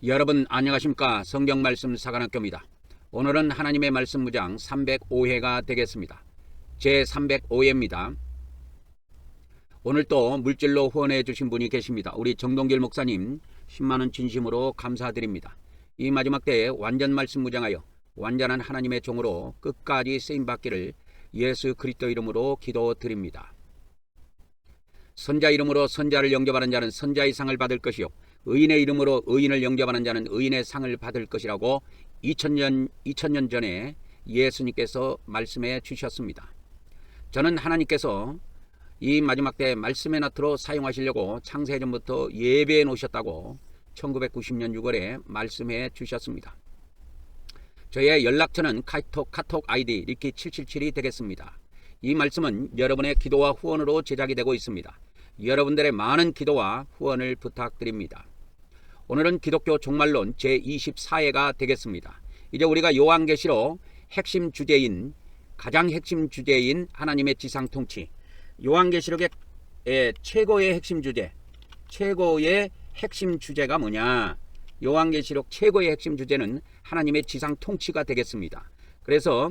여러분 안녕하십니까? 성경말씀 사관학교입니다. 오늘은 하나님의 말씀 무장 305회가 되겠습니다. 제 305회입니다. 오늘 또 물질로 후원해 주신 분이 계십니다. 우리 정동길 목사님 10만원 진심으로 감사드립니다. 이 마지막 때에 완전 말씀 무장하여 완전한 하나님의 종으로 끝까지 쓰임받기를 예수 그리스도 이름으로 기도드립니다. 선자 이름으로 선자를 영접하는 자는 선자의 상을 받을 것이요 의인의 이름으로 의인을 영접하는 자는 의인의 상을 받을 것이라고 2000년 전에 예수님께서 말씀해 주셨습니다. 저는 하나님께서 이 마지막 때 말씀의 나트로 사용하시려고 창세전부터 예배해 놓으셨다고 1990년 6월에 말씀해 주셨습니다. 저의 연락처는 카톡 아이디 리키777이 되겠습니다. 이 말씀은 여러분의 기도와 후원으로 제작이 되고 있습니다. 여러분들의 많은 기도와 후원을 부탁드립니다. 오늘은 기독교 종말론 제24회가 되겠습니다. 이제 우리가 요한계시록 가장 핵심 주제인 하나님의 지상 통치, 요한계시록의 최고의 핵심 주제가 뭐냐? 요한계시록 최고의 핵심 주제는 하나님의 지상 통치가 되겠습니다. 그래서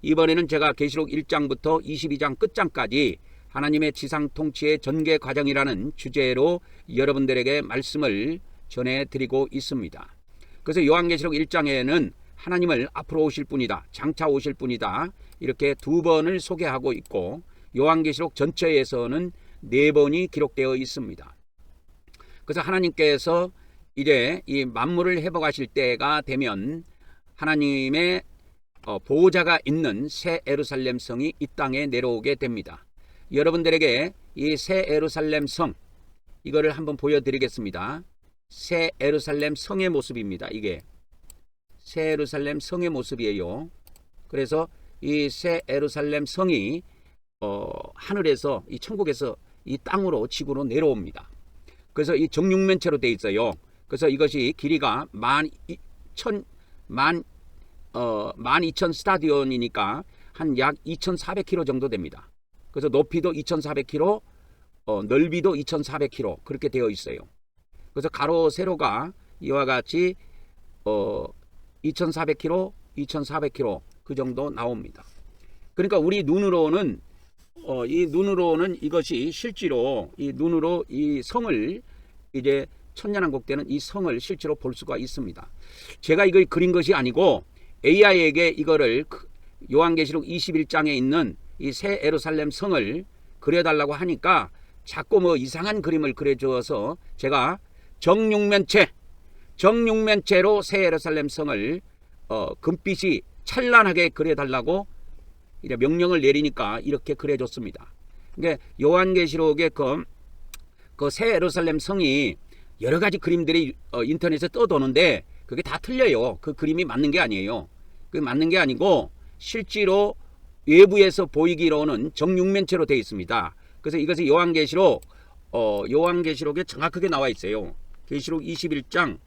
이번에는 제가 계시록 1장부터 22장 끝장까지 하나님의 지상 통치의 전개 과정이라는 주제로 여러분들에게 말씀을 전해드리고 있습니다. 그래서 요한계시록 1장에는 하나님을 앞으로 오실 분이다, 장차 오실 분이다, 이렇게 두 번을 소개하고 있고, 요한계시록 전체에서는 4번이 기록되어 있습니다. 그래서 하나님께서 이제 이 만물을 회복하실 때가 되면 하나님의 보호자가 있는 새 예루살렘 성이 이 땅에 내려오게 됩니다. 여러분들에게 이 새 예루살렘 성, 이거를 한번 보여드리겠습니다. 새 예루살렘 성의 모습입니다. 이게 새 예루살렘 성의 모습이에요. 그래서 이 새 예루살렘 성이 하늘에서, 이 천국에서 이 땅으로, 지구로 내려옵니다. 그래서 이 정육면체로 되어 있어요. 그래서 이것이 길이가 12,000 스타디온이니까 한 약 2,400km 정도 됩니다. 그래서 높이도 2,400km, 넓이도 2,400km 그렇게 되어 있어요. 그래서 가로 세로가 이와 같이 2,400km, 2,400km 그 정도 나옵니다. 그러니까 우리 눈으로는 이것이 실제로 이 눈으로 이 성을, 이제 천년왕국 때는 이 성을 실제로 볼 수가 있습니다. 제가 이걸 그린 것이 아니고 AI에게 이거를 요한계시록 21장에 있는 이 새 예루살렘 성을 그려달라고 하니까 자꾸 뭐 이상한 그림을 그려주어서 제가 정육면체로 새 예루살렘 성을 금빛이 찬란하게 그려달라고 이제 명령을 내리니까 이렇게 그려줬습니다. 그러니까 요한계시록의 그 새 예루살렘 성이 여러 가지 그림들이 인터넷에 떠도는데 그게 다 틀려요. 그 그림이 맞는 게 아니에요. 그게 맞는 게 아니고 실제로 외부에서 보이기로는 정육면체로 되어 있습니다. 그래서 이것이 요한계시록에 정확하게 나와 있어요. 계시록 21장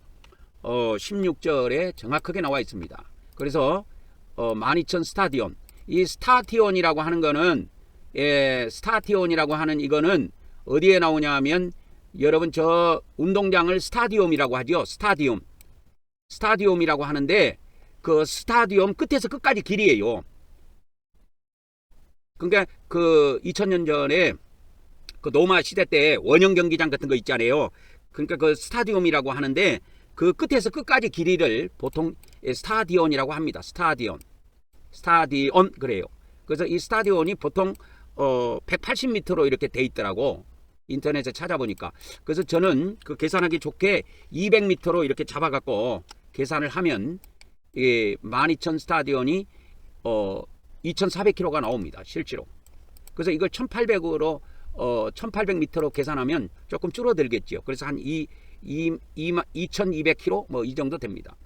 16절에 정확하게 나와 있습니다. 그래서 12,000 스타디온, 이 스타디온이라고 하는 거는, 스타디온이라고 하는 이거는 어디에 나오냐 하면, 여러분 저 운동장을 스타디움이라고 하죠. 스타디움이라고 하는데 그 스타디움 끝에서 끝까지 길이에요. 그러니까 그 2000년 전에 그 로마 시대 때 원형 경기장 같은 거 있잖아요. 그러니까 그 스타디움이라고 하는데 그 끝에서 끝까지 길이를 보통 스타디온이라고 합니다. 스타디온 그래요. 그래서 이 스타디온이 보통 180m로 이렇게 돼 있더라고. 인터넷에 찾아보니까. 그래서 저는 그 계산하기 좋게 200m로 이렇게 잡아갖고 계산을 하면 12,000 스타디온이 2,400km가 나옵니다. 실제로. 그래서 이걸 1800m로 계산하면 조금 줄어들겠죠. 그래서 한 2,200km 뭐 이 정도 됩니다.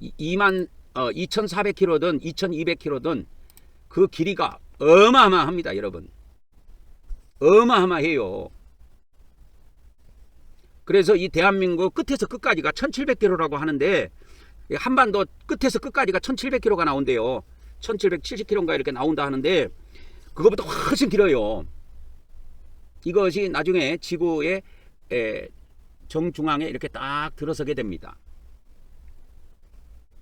2,400km든 2,200km든 그 길이가 어마어마합니다, 여러분. 어마어마해요. 그래서 이 대한민국 끝에서 끝까지가 1,700km라고 하는데, 한반도 끝에서 끝까지가 1,700km가 나온대요. 1,770km인가 이렇게 나온다 하는데, 그것보다 훨씬 길어요. 이것이 나중에 지구의 정중앙에 이렇게 딱 들어서게 됩니다.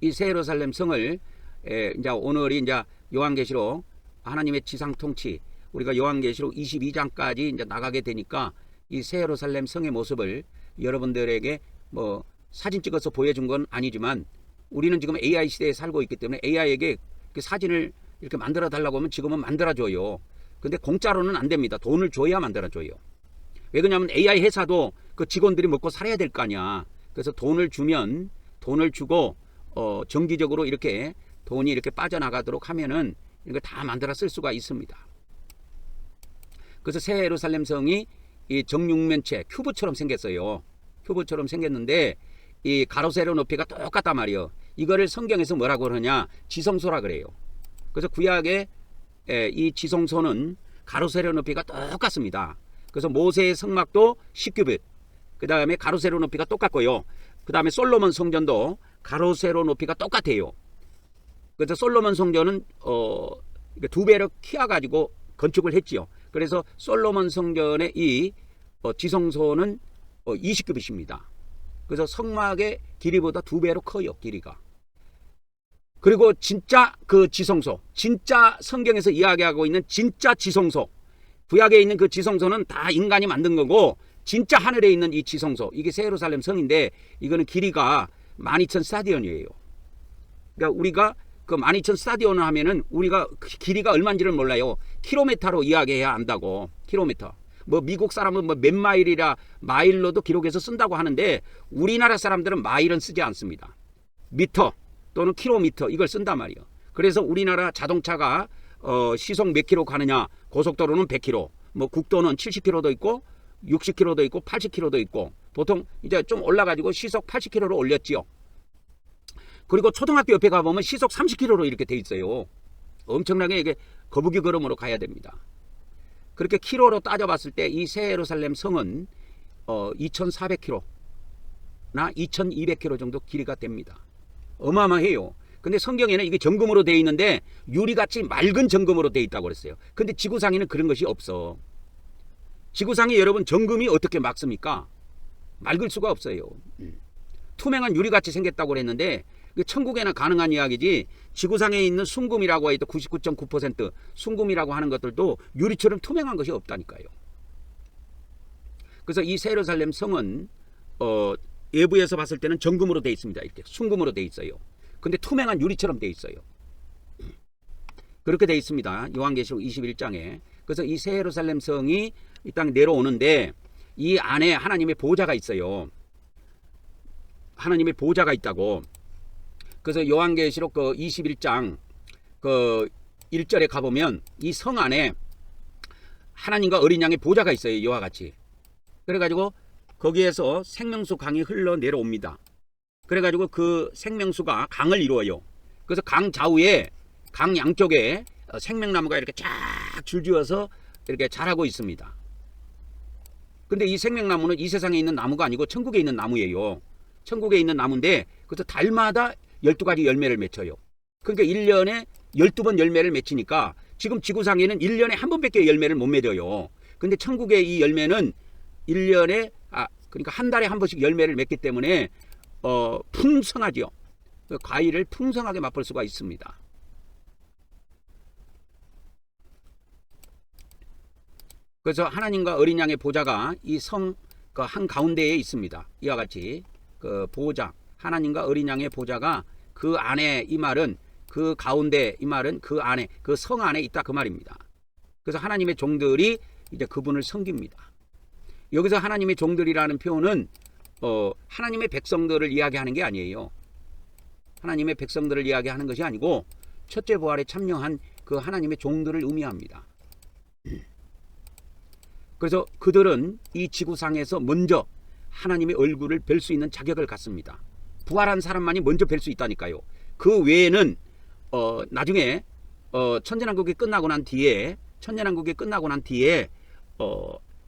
이 새 예루살렘 성을 이제 오늘이 이제 요한계시록 하나님의 지상 통치, 우리가 요한계시록 22장까지 이제 나가게 되니까 이 새 예루살렘 성의 모습을 여러분들에게 뭐 사진 찍어서 보여준 건 아니지만 우리는 지금 AI 시대에 살고 있기 때문에 AI에게 그 사진을 이렇게 만들어 달라고 하면 지금은 만들어 줘요. 근데 공짜로는 안 됩니다. 돈을 줘야 만들어 줘요. 왜 그러냐면 AI 회사도 그 직원들이 먹고 살아야 될 거 아니야. 그래서 돈을 주면 돈을 주고 정기적으로 이렇게 돈이 이렇게 빠져나가도록 하면은 이거 다 만들어 쓸 수가 있습니다. 그래서 새 예루살렘 성이 이 정육면체 큐브처럼 생겼어요. 큐브처럼 생겼는데 이 가로 세로 높이가 똑같단 말이에요. 이거를 성경에서 뭐라고 그러냐, 지성소라 그래요. 그래서 구약의 이 지성소는 가로 세로 높이가 똑같습니다. 그래서 모세의 성막도 10규빗, 그 다음에 가로 세로 높이가 똑같고요. 그 다음에 솔로몬 성전도 가로 세로 높이가 똑같아요. 그래서 솔로몬 성전은 두 배로 키워가지고 건축을 했지요. 그래서 솔로몬 성전의 이 지성소는 20규빗입니다. 그래서 성막의 길이보다 2배로 커요, 길이가. 그리고 진짜 그 지성소, 진짜 성경에서 이야기하고 있는 진짜 지성소, 구약에 있는 그 지성소는 다 인간이 만든 거고, 진짜 하늘에 있는 이 지성소, 이게 새 예루살렘 성인데 이거는 길이가 12,000 스타디온이에요. 그러니까 우리가 그 12,000 스타디온을 하면은 우리가 길이가 얼마인지를 몰라요. 킬로미터로 이야기해야 안다고. 킬로미터. 뭐 미국 사람은 뭐 몇 마일이라 마일로도 기록해서 쓴다고 하는데 우리나라 사람들은 마일은 쓰지 않습니다. 미터 또는 킬로미터 이걸 쓴단 말이에요. 그래서 우리나라 자동차가 시속 몇 킬로 가느냐, 고속도로는 100킬로, 뭐 국도는 70킬로도 있고 60킬로도 있고 80킬로도 있고, 보통 이제 좀 올라가지고 시속 80킬로로 올렸지요. 그리고 초등학교 옆에 가보면 시속 30킬로로 이렇게 돼 있어요. 엄청나게 이게 거북이 걸음으로 가야 됩니다. 그렇게 킬로로 따져봤을 때 이 새 예루살렘 성은 2,400킬로나 2,200킬로 정도 길이가 됩니다. 어마어마해요. 근데 성경에는 이게 정금으로 되어 있는데 유리같이 맑은 정금으로 되어 있다고 그랬어요. 근데 지구상에는 그런 것이 없어. 지구상에 여러분 정금이 어떻게 맑습니까? 맑을 수가 없어요. 투명한 유리같이 생겼다고 그랬는데 천국에는 가능한 이야기지, 지구상에 있는 순금이라고 해도 99.9% 순금이라고 하는 것들도 유리처럼 투명한 것이 없다니까요. 그래서 이 새 예루살렘 성은 외부에서 봤을 때는 정금으로 되어 있습니다. 이렇게 순금으로 되어 있어요. 근데 투명한 유리처럼 되어 있어요. 그렇게 되어 있습니다. 요한계시록 21장에. 그래서 이 새 예루살렘 성이 이 땅에 내려오는데 이 안에 하나님의 보좌가 있어요. 하나님의 보좌가 있다고. 그래서 요한계시록 그 21장 그 1절에 가보면 이 성 안에 하나님과 어린 양의 보좌가 있어요. 이와 같이. 그래가지고 거기에서 생명수 강이 흘러 내려옵니다. 그래가지고 그 생명수가 강을 이루어요. 그래서 강 좌우에, 강 양쪽에 생명나무가 이렇게 쫙 줄지어서 이렇게 자라고 있습니다. 근데 이 생명나무는 이 세상에 있는 나무가 아니고 천국에 있는 나무예요. 천국에 있는 나무인데 그래서 달마다 12가지 열매를 맺혀요. 그러니까 1년에 12번 열매를 맺히니까 지금 지구상에는 1년에 한 번밖에 열매를 못 맺어요. 근데 천국의 이 열매는 1년에 그러니까 한 달에 한 번씩 열매를 맺기 때문에 풍성하죠. 과일을 풍성하게 맛볼 수가 있습니다. 그래서 하나님과 어린 양의 보좌가 이 성 그 한 가운데에 있습니다. 이와 같이 그 보좌, 하나님과 어린 양의 보좌가 그 안에, 이 말은 그 가운데, 이 말은 그 안에, 그 성 안에 있다 그 말입니다. 그래서 하나님의 종들이 이제 그분을 섬깁니다. 여기서 하나님의 종들이라는 표현은 하나님의 백성들을 이야기하는 게 아니에요. 하나님의 백성들을 이야기하는 것이 아니고 첫째 부활에 참여한 그 하나님의 종들을 의미합니다. 그래서 그들은 이 지구상에서 먼저 하나님의 얼굴을 뵐 수 있는 자격을 갖습니다. 부활한 사람만이 먼저 뵐 수 있다니까요. 그 외에는 나중에 천년왕국이 끝나고 난 뒤에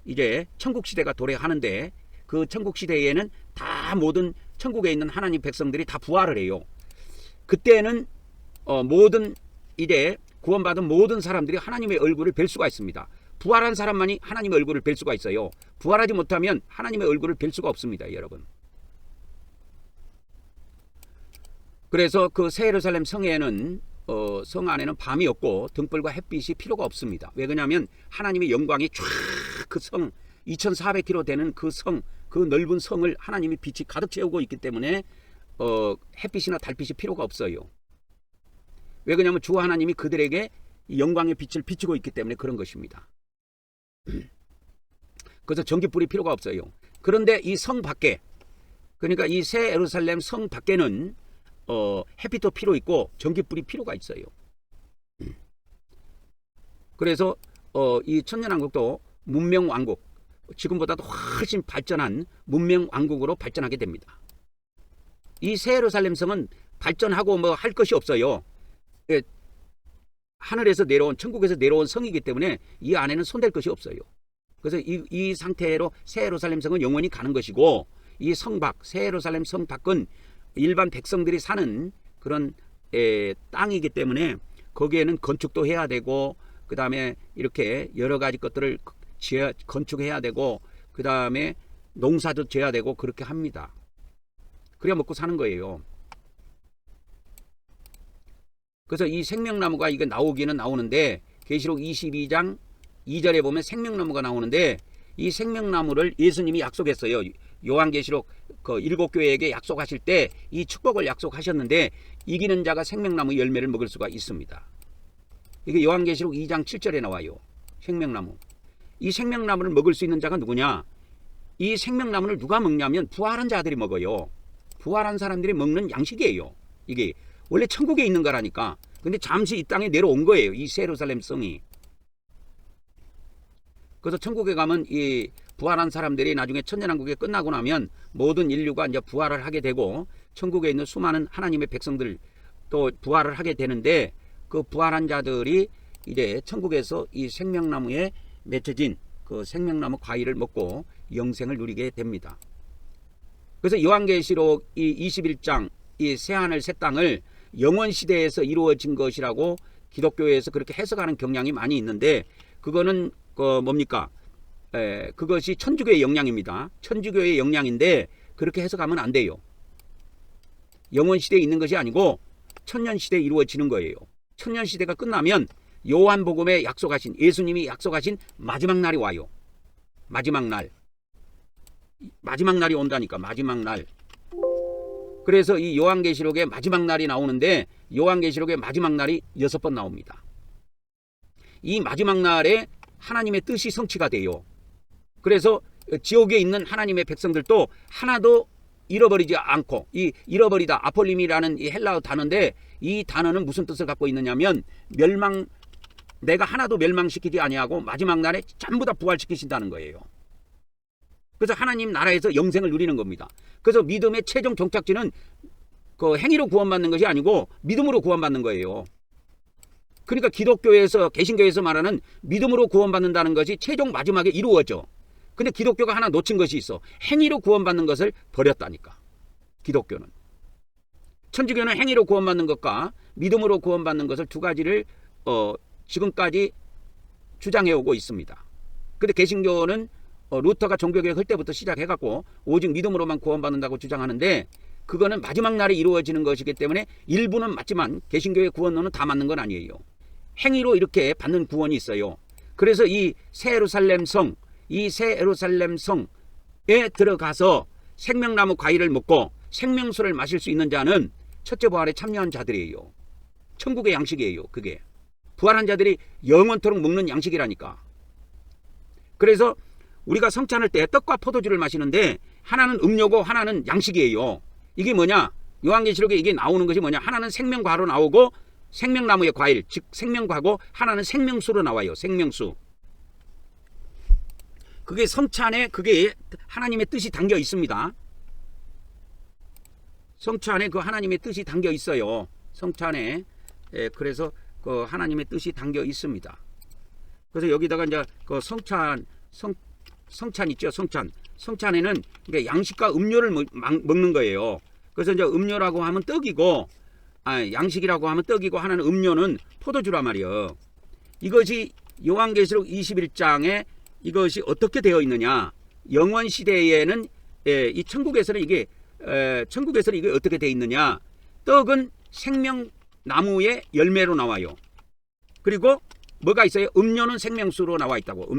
이제 천국 시대가 도래하는데 그 천국 시대에는 다 모든 천국에 있는 하나님 백성들이 다 부활을 해요. 그때는 모든 이제 구원받은 모든 사람들이 하나님의 얼굴을 뵐 수가 있습니다. 부활한 사람만이 하나님의 얼굴을 뵐 수가 있어요. 부활하지 못하면 하나님의 얼굴을 뵐 수가 없습니다, 여러분. 그래서 그 새 예루살렘 성에는 성 안에는 밤이 없고 등불과 햇빛이 필요가 없습니다. 왜 그러냐면 하나님의 영광이 쫙 그 성 2400km 되는 그 성, 그 넓은 성을 하나님이 빛이 가득 채우고 있기 때문에 햇빛이나 달빛이 필요가 없어요. 왜 그러냐면 주 하나님이 그들에게 영광의 빛을 비추고 있기 때문에 그런 것입니다. 그래서 전기불이 필요가 없어요. 그런데 이 성 밖에, 그러니까 이 새 예루살렘 성 밖에는 햇빛도 필요 있고 전기불이 필요가 있어요. 그래서 이 천년왕국도 문명왕국, 지금보다도 훨씬 발전한 문명왕국으로 발전하게 됩니다. 이 새 예루살렘 성은 발전하고 뭐 할 것이 없어요. 하늘에서 내려온, 천국에서 내려온 성이기 때문에 이 안에는 손댈 것이 없어요. 그래서 이 상태로 새 예루살렘 성은 영원히 가는 것이고, 이 성 밖, 새 예루살렘 성 밖은 일반 백성들이 사는 그런 땅이기 때문에 거기에는 건축도 해야 되고, 그 다음에 이렇게 여러 가지 것들을 건축해야 되고, 그 다음에 농사도 지어야 되고, 그렇게 합니다. 그래야 먹고 사는 거예요. 그래서 이 생명나무가 이게 나오기는 나오는데, 계시록 22장 2절에 보면 생명나무가 나오는데, 이 생명나무를 예수님이 약속했어요. 요한계시록 그 7교회에게 약속하실 때 이 축복을 약속하셨는데, 이기는 자가 생명나무 열매를 먹을 수가 있습니다. 이게 요한계시록 2장 7절에 나와요. 생명나무. 이 생명나무를 먹을 수 있는 자가 누구냐? 이 생명나무를 누가 먹냐면 부활한 자들이 먹어요. 부활한 사람들이 먹는 양식이에요. 이게 원래 천국에 있는 거라니까. 근데 잠시 이 땅에 내려온 거예요, 이 새 예루살렘 성이. 그래서 천국에 가면 이 부활한 사람들이 나중에 천년왕국이 끝나고 나면 모든 인류가 이제 부활을 하게 되고, 천국에 있는 수많은 하나님의 백성들 또 부활을 하게 되는데, 그 부활한 자들이 이제 천국에서 이 생명나무에 맺혀진 그 생명나무 과일을 먹고 영생을 누리게 됩니다. 그래서 요한계시록 이 21장 이 새하늘 새 땅을 영원 시대에서 이루어진 것이라고 기독교에서 그렇게 해석하는 경향이 많이 있는데, 그거는 뭡니까? 그것이 천주교의 영향입니다. 천주교의 영향인데 그렇게 해석하면 안 돼요. 영원 시대에 있는 것이 아니고 천년 시대에 이루어지는 거예요. 천년 시대가 끝나면 요한복음에 약속하신, 예수님이 약속하신 마지막 날이 와요. 마지막 날. 마지막 날이 온다니까, 마지막 날. 그래서 이 요한계시록에 마지막 날이 나오는데, 요한계시록의 마지막 날이 6번 나옵니다. 이 마지막 날에 하나님의 뜻이 성취가 돼요. 그래서 지옥에 있는 하나님의 백성들도 하나도 잃어버리지 않고, 이 잃어버리다, 아폴림이라는 이 헬라어 단어인데, 이 단어는 무슨 뜻을 갖고 있느냐면 내가 하나도 멸망시키지 아니하고 마지막 날에 전부 다 부활시키신다는 거예요. 그래서 하나님 나라에서 영생을 누리는 겁니다. 그래서 믿음의 최종 종착지는 그 행위로 구원받는 것이 아니고 믿음으로 구원받는 거예요. 그러니까 기독교에서, 개신교에서 말하는 믿음으로 구원받는다는 것이 최종 마지막에 이루어져. 근데 기독교가 하나 놓친 것이 있어. 행위로 구원받는 것을 버렸다니까, 기독교는. 천주교는 행위로 구원받는 것과 믿음으로 구원받는 것을 두 가지를 지금까지 주장해오고 있습니다. 근데 개신교는 루터가 종교개혁 할 때부터 시작해갖고 오직 믿음으로만 구원받는다고 주장하는데, 그거는 마지막 날에 이루어지는 것이기 때문에 일부는 맞지만 개신교의 구원론은 다 맞는 건 아니에요. 행위로 이렇게 받는 구원이 있어요. 그래서 이 새 예루살렘 성, 이 새 예루살렘 성에 들어가서 생명나무 과일을 먹고 생명수를 마실 수 있는 자는 첫째 부활에 참여한 자들이에요. 천국의 양식이에요. 그게 부활한 자들이 영원토록 먹는 양식이라니까. 그래서 우리가 성찬할 때 떡과 포도주를 마시는데, 하나는 음료고 하나는 양식이에요. 이게 뭐냐? 요한계시록에 이게 나오는 것이 뭐냐? 하나는 생명과로 나오고 생명나무의 과일, 즉 생명과고, 하나는 생명수로 나와요. 생명수. 그게 성찬에, 그게 하나님의 뜻이 담겨 있습니다. 성찬에 그 하나님의 뜻이 담겨 있어요. 성찬에. 그래서 그 하나님의 뜻이 담겨 있습니다. 그래서 여기다가 이제 그 성찬 있죠. 성찬에는 양식과 음료를 먹는 거예요. 그래서 이제 음료라고 하면 떡이고, 양식이라고 하면 떡이고, 하나는 음료는 포도주란 말이에요. 이것이 요한계시록 21장에 이것이 어떻게 되어 있느냐. 영원 시대에는 이 천국에서는 이게 어떻게 되어 있느냐. 떡은 생명나무의 열매로 나와요. 그리고 뭐가 있어요? 음료는 생명수로 나와 있다고.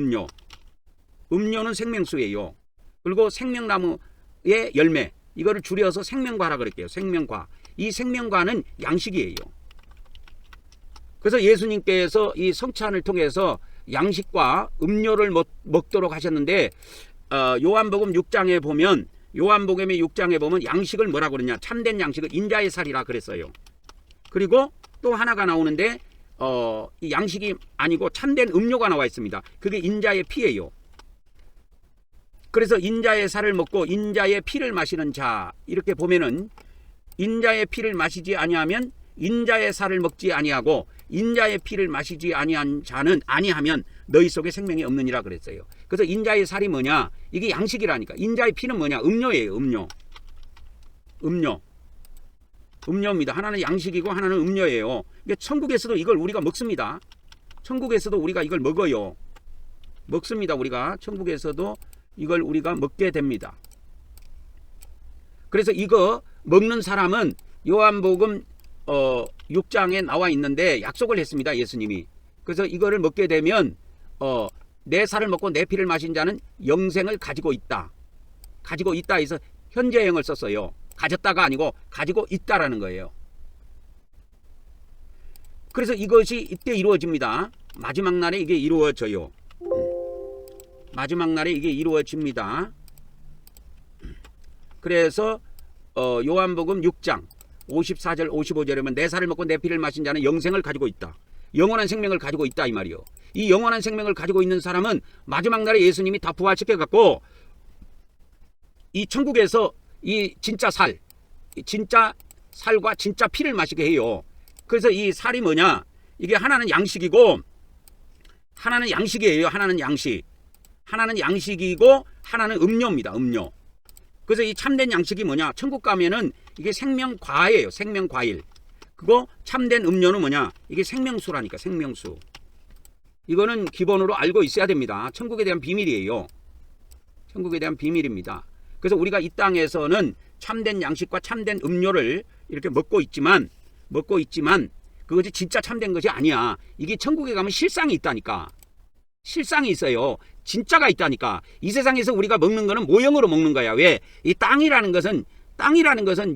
음료는 생명수예요. 그리고 생명나무의 열매, 이거를 줄여서 생명과라 그럴게요. 생명과. 이 생명과는 양식이에요. 그래서 예수님께서 이 성찬을 통해서 양식과 음료를 먹도록 하셨는데, 요한복음 6장에 보면 양식을 뭐라 그러냐. 참된 양식을 인자의 살이라 그랬어요. 그리고 또 하나가 나오는데 이 양식이 아니고 참된 음료가 나와 있습니다. 그게 인자의 피예요. 그래서 인자의 살을 먹고 인자의 피를 마시는 자, 이렇게 보면은 인자의 피를 마시지 아니하면 인자의 살을 먹지 아니하고 인자의 피를 마시지 아니한 자는 아니하면 너희 속에 생명이 없느니라 그랬어요. 그래서 인자의 살이 뭐냐? 이게 양식이라니까. 인자의 피는 뭐냐? 음료예요. 음료입니다. 하나는 양식이고 하나는 음료예요. 천국에서도 이걸 우리가 먹습니다. 천국에서도 우리가 이걸 먹어요. 먹습니다. 우리가 천국에서도 이걸 우리가 먹게 됩니다. 그래서 이거 먹는 사람은 요한복음 6장에 나와 있는데 약속을 했습니다. 예수님이. 그래서 이거를 먹게 되면 내 살을 먹고 내 피를 마신 자는 영생을 가지고 있다. 가지고 있다 해서 현재형을 썼어요. 가졌다가 아니고 가지고 있다라는 거예요. 그래서 이것이 이때 이루어집니다. 마지막 날에 이게 이루어져요. 마지막 날에 이게 이루어집니다. 그래서 요한복음 6장 54절 55절에 보면 내 살을 먹고 내 피를 마신 자는 영생을 가지고 있다. 영원한 생명을 가지고 있다 이 말이요. 이 영원한 생명을 가지고 있는 사람은 마지막 날에 예수님이 다 부활시켜 갖고 이 천국에서 이 진짜 살과 진짜 피를 마시게 해요. 그래서 이 살이 뭐냐? 이게 하나는 양식이고 하나는 양식이에요. 하나는 양식이고 하나는 음료입니다. 음료. 그래서 이 참된 양식이 뭐냐? 천국 가면은 이게 생명과예요. 생명과일. 그거 참된 음료는 뭐냐? 이게 생명수라니까. 생명수. 이거는 기본으로 알고 있어야 됩니다. 천국에 대한 비밀이에요. 천국에 대한 비밀입니다. 그래서 우리가 이 땅에서는 참된 양식과 참된 음료를 이렇게 먹고 있지만 그것이 진짜 참된 것이 아니야. 이게 천국에 가면 실상이 있다니까. 실상이 있어요. 진짜가 있다니까. 이 세상에서 우리가 먹는 거는 모형으로 먹는 거야. 왜? 이 땅이라는 것은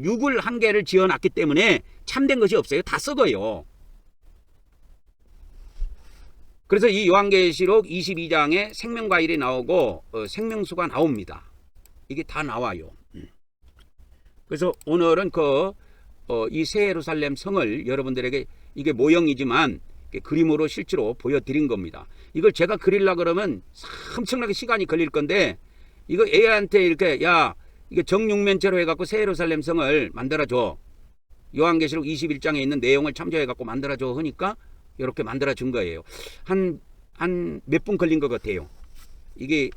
육을 한 개를 지어놨기 때문에 참된 것이 없어요. 다 썩어요. 그래서 이 요한계시록 22장에 생명과일이 나오고 생명수가 나옵니다. 이게 다 나와요. 그래서 오늘은 이 새 예루살렘 성을 여러분들에게 이게 모형이지만 그림으로 실제로 보여드린 겁니다. 이걸 제가 그리려고 그러면 엄청나게 시간이 걸릴 건데 이거 AI한테 이렇게 이게 정육면체로 해갖고 새 예루살렘 성을 만들어줘. 요한계시록 21장에 있는 내용을 참조해갖고 만들어줘 하니까 이렇게 만들어준 거예요. 한 몇 분 걸린 것 같아요. 이게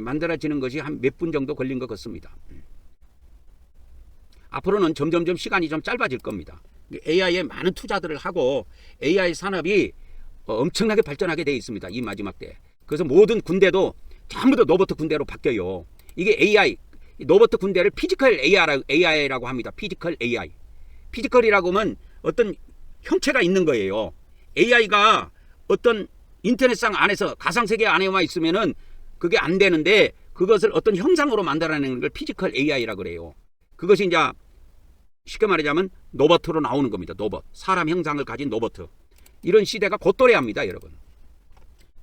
만들어지는 것이 한 몇 분 정도 걸린 것 같습니다. 앞으로는 점점점 시간이 좀 짧아질 겁니다. AI에 많은 투자들을 하고 AI 산업이 엄청나게 발전하게 되어 있습니다. 이 마지막 때. 그래서 모든 군대도 전부 다 로봇 군대로 바뀌어요. 이게 AI, 로봇 군대를 피지컬 AI라고 합니다. 피지컬 AI. 피지컬이라고 하면 어떤 형체가 있는 거예요. AI가 어떤 인터넷상 안에서 가상세계 안에만 있으면은 그게 안 되는데 그것을 어떤 형상으로 만들어내는 걸 피지컬 AI라고 그래요. 그것이 이제 쉽게 말하자면 로봇으로 나오는 겁니다. 로봇. 사람 형상을 가진 로봇. 이런 시대가 곧 도래합니다, 여러분.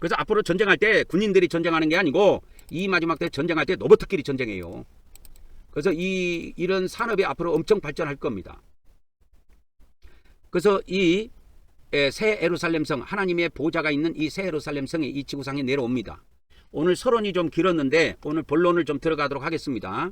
그래서 앞으로 전쟁할 때 군인들이 전쟁하는 게 아니고 이 마지막 때 전쟁할 때 로봇끼리 전쟁해요. 그래서 이런 산업이 앞으로 엄청 발전할 겁니다. 그래서 이 새 예루살렘 성, 하나님의 보좌가 있는 이 새 예루살렘 성이 이 지구상에 내려옵니다. 오늘 서론이 좀 길었는데 오늘 본론을 좀 들어가도록 하겠습니다.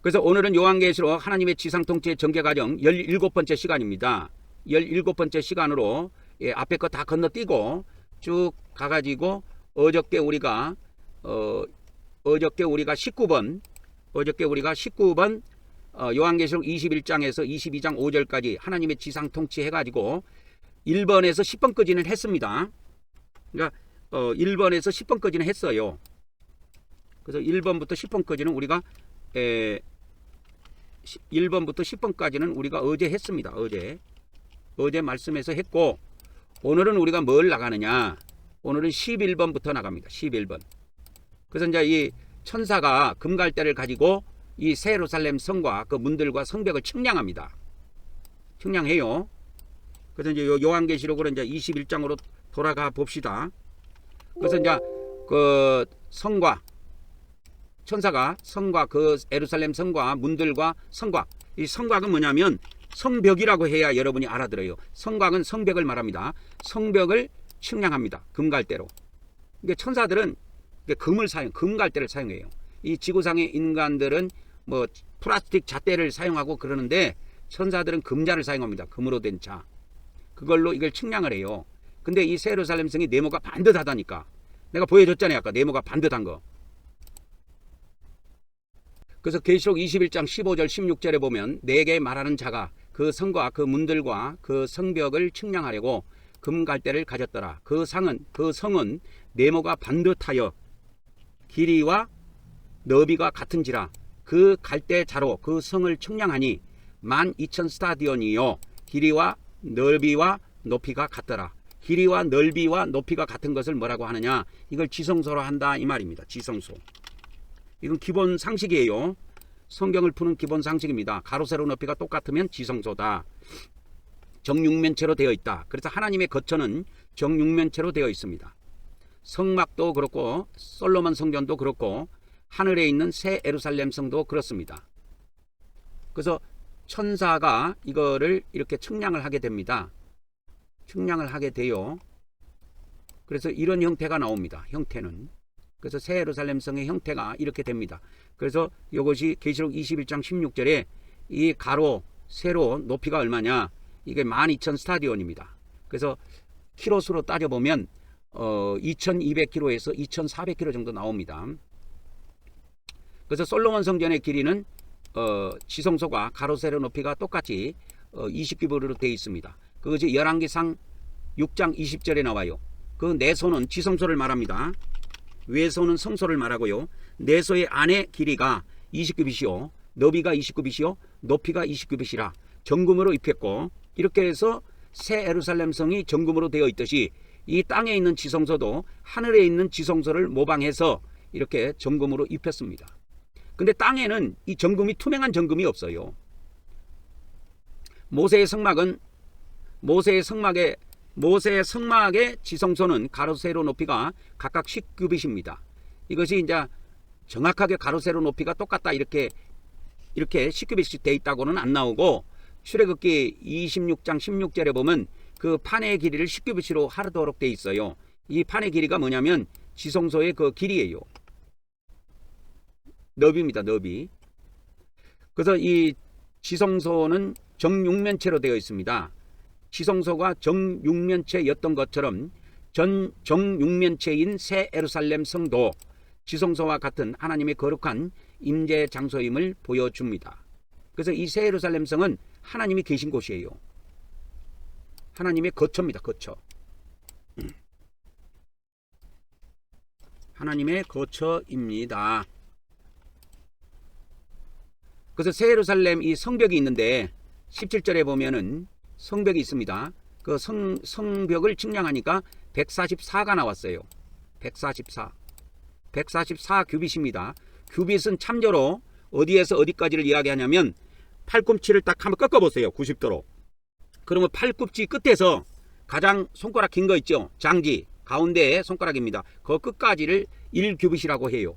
그래서 오늘은 요한계시록 하나님의 지상통치의 전개과정 17번째 시간입니다. 17번째 시간으로 앞에 거 다 건너뛰고 쭉 가가지고 어저께 우리가 19번 요한계시록 21장에서 22장 5절까지 하나님의 지상통치 해가지고 1번에서 10번까지는 했습니다. 그러니까 1번에서 10번까지는 했어요. 그래서 1번부터 10번까지는 우리가 1번부터 10번까지는 우리가 어제 했습니다. 어제 말씀해서 했고, 오늘은 우리가 뭘 나가느냐? 오늘은 11번부터 나갑니다. 11번. 그래서 이제 이 천사가 금갈대를 가지고 이 새 예루살렘 성과 그 문들과 성벽을 측량합니다. 측량해요. 그래서 이제 요한계시록으로 이제 21장으로 돌아가 봅시다. 그래서 이제 그 성과, 천사가 성과, 그 예루살렘 성과 문들과 성곽, 이 성곽은 뭐냐면 성벽이라고 해야 여러분이 알아들어요. 성곽은 성벽을 말합니다. 성벽을 측량합니다. 금갈대로. 그러니까 천사들은 금갈대를 사용해요. 이 지구상의 인간들은 뭐 플라스틱 잣대를 사용하고 그러는데 천사들은 금자를 사용합니다. 금으로 된 자. 그걸로 이걸 측량을 해요. 근데 이 새 예루살렘 성이 네모가 반듯하다니까. 내가 보여줬잖아요. 아까 네모가 반듯한 거. 그래서 계시록 21장 15절 16절에 보면 내게 말하는 자가 그 성과 그 문들과 그 성벽을 측량하려고 금갈대를 가졌더라. 그 성은 네모가 반듯하여 길이와 너비가 같은지라. 그 갈대 자로 그 성을 측량하니 12,000 스타디온이요 길이와 넓이와 높이가 같더라. 길이와 넓이와 높이가 같은 것을 뭐라고 하느냐? 이걸 지성소로 한다 이 말입니다. 지성소. 이건 기본 상식이에요. 성경을 푸는 기본 상식입니다. 가로 세로 높이가 똑같으면 지성소다. 정육면체로 되어 있다. 그래서 하나님의 거처는 정육면체로 되어 있습니다. 성막도 그렇고 솔로몬 성전도 그렇고 하늘에 있는 새 예루살렘 성도 그렇습니다. 그래서 천사가 이거를 이렇게 측량을 하게 됩니다. 측량을 하게 돼요. 그래서 이런 형태가 나옵니다. 형태는. 그래서 새 예루살렘 성의 형태가 이렇게 됩니다. 그래서 이것이 계시록 21장 16절에 이 가로 세로 높이가 얼마냐? 이게 12,000 스타디온입니다. 그래서 키로수로 따져보면 2200km에서 2400km 정도 나옵니다. 그래서 솔로몬 성전의 길이는 지성소가 가로 세로 높이가 똑같이 20규빗으로 되어 있습니다. 그것이 열왕기상 6장 20절에 나와요. 그 내소는 지성소를 말합니다. 외소는 성소를 말하고요. 내소의 안의 길이가 20규빗이요 너비가 20규빗이요 높이가 20규빗이라 정금으로 입혔고, 이렇게 해서 새 예루살렘 성이 정금으로 되어 있듯이 이 땅에 있는 지성소도 하늘에 있는 지성소를 모방해서 이렇게 정금으로 입혔습니다. 근데 땅에는 이 정금이 투명한 정금이 없어요. 모세의 성막의 지성소는 가로 세로 높이가 각각 10규빗입니다. 이것이 이제 정확하게 가로 세로 높이가 똑같다 이렇게 10규빗씩 돼 있다고는 안 나오고, 출애굽기 26장 16절에 보면 그 판의 길이를 10규빗으로 하도록 돼 있어요. 이 판의 길이가 뭐냐면 지성소의 그 길이에요. 너비입니다. 너비. 그래서 이 지성소는 정육면체로 되어 있습니다. 지성소가 정육면체였던 것처럼 정육면체인 새 예루살렘 성도 지성소와 같은 하나님의 거룩한 임재 장소임을 보여줍니다. 그래서 이 새 예루살렘 성은 하나님이 계신 곳이에요. 하나님의 거처입니다. 거처. 하나님의 거처입니다. 그래서 새 예루살렘 이 성벽이 있는데 17절에 보면은 성벽이 있습니다. 그 성벽을 측량하니까 144가 나왔어요. 144 규빗입니다. 규빗은 참조로 어디에서 어디까지를 이야기하냐면 팔꿈치를 딱 한번 꺾어보세요. 90도로. 그러면 팔꿈치 끝에서 가장 손가락 긴 거 있죠. 장지 가운데에 손가락입니다. 그 끝까지를 1규빗이라고 해요.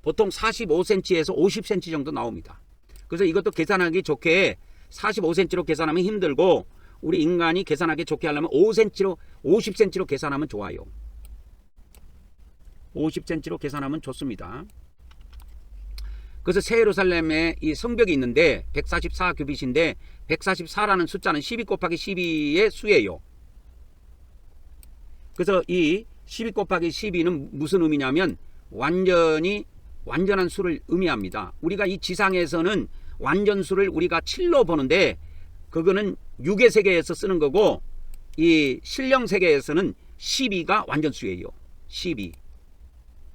보통 45cm에서 50cm 정도 나옵니다. 그래서 이것도 계산하기 좋게 45cm로 계산하면 힘들고, 우리 인간이 계산하기 좋게 하려면 50cm로 계산하면 좋아요. 50cm로 계산하면 좋습니다. 그래서 새 예루살렘에 이 성벽이 있는데 144 규빗인데 144라는 숫자는 12 곱하기 12의 수예요. 그래서 이 12 곱하기 12는 무슨 의미냐면 완전한 수를 의미합니다. 우리가 이 지상에서는 완전수를 우리가 7로 보는데 그거는 6의 세계에서 쓰는 거고, 이 신령 세계에서는 12가 완전수예요. 12.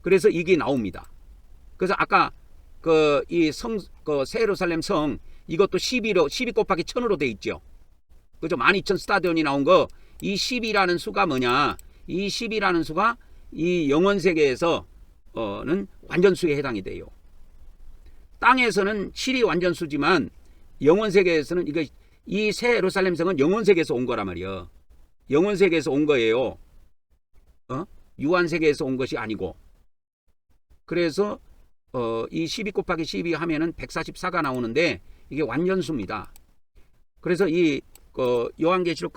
그래서 이게 나옵니다. 그래서 아까 새 예루살렘 성 이것도 12 곱하기 1000으로 돼 있죠. 그죠? 12,000 스타디온이 나온 거, 이 10이라는 수가 뭐냐? 이 10이라는 수가 이 영원 세계에서는 완전수에 해당이 돼요. 땅에서는 7이 완전수지만 영원 세계에서는 이 새 예루살렘 성은 영원 세계에서 온 거란 말이에요. 영원 세계에서 온 거예요. 유한 세계에서 온 것이 아니고. 그래서 이 12 곱하기 12 하면은 144가 나오는데 이게 완전수입니다. 그래서 이 요한계시록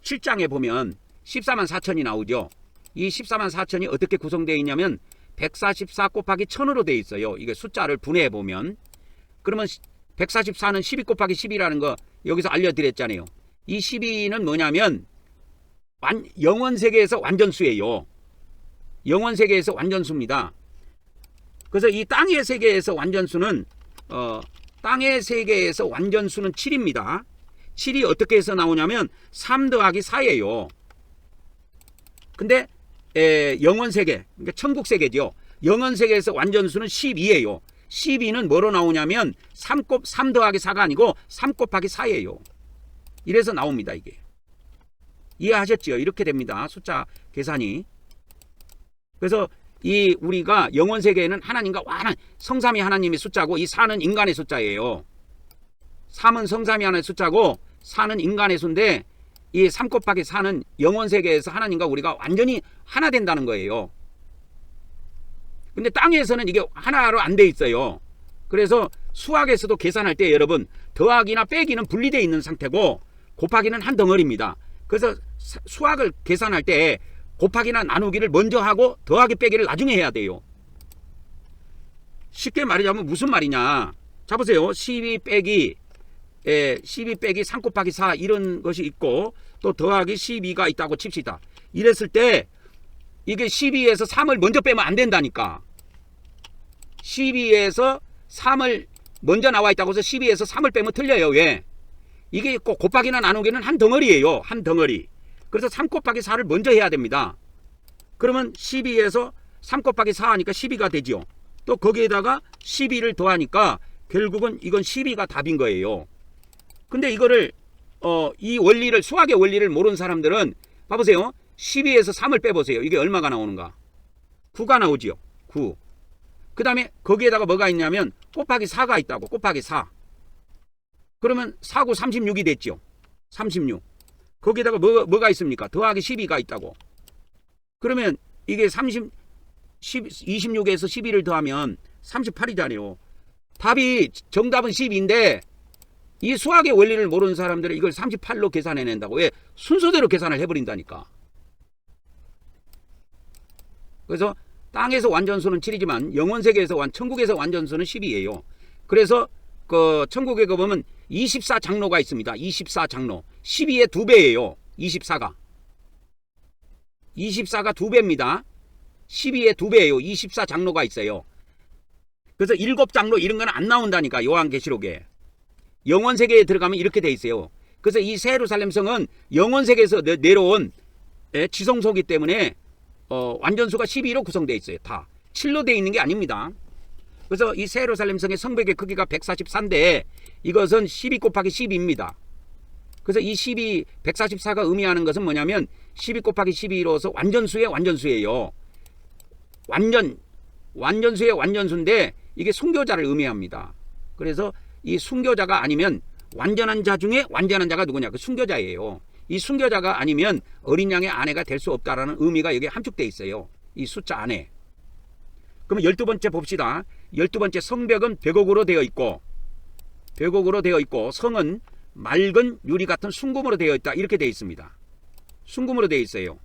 7장에 보면 14만 4천이 나오죠. 이 14만 4천이 어떻게 구성되어 있냐면 144 곱하기 1000으로 되어 있어요. 이게 숫자를 분해해 보면. 그러면 144는 12 곱하기 10이라는 거 여기서 알려드렸잖아요. 이 12는 뭐냐면 영원 세계에서 완전수예요. 영원 세계에서 완전수입니다. 그래서 이 땅의 세계에서 완전수는 땅의 세계에서 완전수는 7입니다. 7이 어떻게 해서 나오냐면 3 더하기 4예요. 근데 영원 세계, 그러니까 천국 세계죠. 영원 세계에서 완전수는 12예요. 12는 뭐로 나오냐면 3 더하기 4가 아니고 3 곱하기 4예요. 이래서 나옵니다, 이게. 이해하셨죠? 이렇게 됩니다. 숫자 계산이. 그래서 우리가 영원 세계에는 하나님과 성삼위 하나님의 숫자고, 이 4는 인간의 숫자예요. 3은 성삼위 하나의 숫자고 4는 인간의 수인데, 이 3 곱하기 4는 영원 세계에서 하나님과 우리가 완전히 하나 된다는 거예요. 근데 땅에서는 이게 하나로 안 돼 있어요. 그래서 수학에서도 계산할 때 여러분, 더하기나 빼기는 분리되어 있는 상태고 곱하기는 한 덩어리입니다. 그래서 수학을 계산할 때 곱하기나 나누기를 먼저 하고 더하기 빼기를 나중에 해야 돼요. 쉽게 말하자면 무슨 말이냐. 자 보세요. 12 빼기 3 곱하기 4 이런 것이 있고, 또 더하기 12가 있다고 칩시다. 이랬을 때 이게 12에서 3을 먼저 빼면 안 된다니까. 12에서 3을 먼저 나와 있다고 해서 12에서 3을 빼면 틀려요. 왜? 이게 꼭 곱하기나 나누기는 한 덩어리예요. 한 덩어리. 그래서 3 곱하기 4를 먼저 해야 됩니다. 그러면 12에서 3 곱하기 4 하니까 12가 되죠. 또 거기에다가 12를 더하니까 결국은 이건 12가 답인 거예요. 근데 이거를 이 원리를, 수학의 원리를 모르는 사람들은 봐보세요. 12에서 3을 빼보세요. 이게 얼마가 나오는가? 9가 나오지요. 9. 그 다음에 거기에다가 뭐가 있냐면 곱하기 4가 있다고. 곱하기 4. 그러면 4, 9, 36이 됐죠. 36. 거기에다가 뭐가 있습니까? 더하기 12가 있다고. 그러면 이게 26에서 12를 더하면 38이잖아요. 정답은 10인데 이 수학의 원리를 모르는 사람들은 이걸 38로 계산해낸다고. 왜? 순서대로 계산을 해버린다니까. 그래서 땅에서 완전수는 7이지만 영원세계에서 천국에서 완전수는 10이에요. 그래서 천국에 가보면 24장로가 있습니다. 24장로. 12의 2배예요. 24가 2배입니다. 12의 2배예요. 24장로가 있어요. 그래서 7장로 이런 건 안 나온다니까. 요한계시록에. 영원세계에 들어가면 이렇게 돼 있어요. 그래서 이 새 예루살렘 성은 영원세계에서 내려온 지성소이기 때문에 완전수가 12로 구성되어 있어요. 다 7로 되어 있는 게 아닙니다. 그래서 이 새 예루살렘 성의 성벽의 크기가 144인데 이것은 12 곱하기 12입니다. 그래서 이 144가 의미하는 것은 뭐냐면 12 곱하기 12로서 완전수의 완전수예요. 완전수의 완전수인데 이게 순교자를 의미합니다. 그래서 이 순교자가 아니면 완전한 자 중에 완전한 자가 누구냐? 그 순교자예요. 이 순교자가 아니면 어린 양의 아내가 될 수 없다라는 의미가 여기에 함축되어 있어요. 이 숫자 안에. 그럼 12번째 봅시다. 12번째 성벽은 벽옥으로 되어 있고 성은 맑은 유리 같은 순금으로 되어 있다. 이렇게 되어 있습니다. 순금으로 되어 있어요.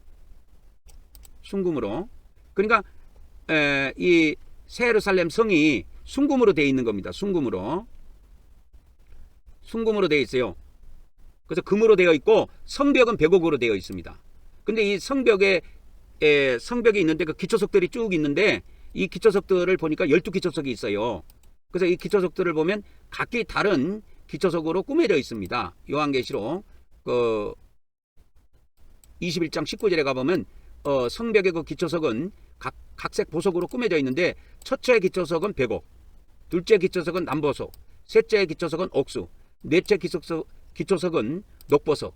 순금으로. 그러니까 이 새 예루살렘 성이 순금으로 되어 있는 겁니다. 순금으로 되어 있어요. 그래서 금으로 되어 있고 성벽은 벽옥으로 되어 있습니다. 근데 이 성벽에 있는데 그 기초석들이 쭉 있는데 이 기초석들을 보니까 12기초석이 있어요. 그래서 이 기초석들을 보면 각기 다른 기초석으로 꾸며져 있습니다. 요한계시록 21장 19절에 가보면 성벽의 그 기초석은 각색 보석으로 꾸며져 있는데 첫째 기초석은 벽옥, 둘째 기초석은 남보석, 셋째 기초석은 옥수, 넷째 기초석은 녹보석,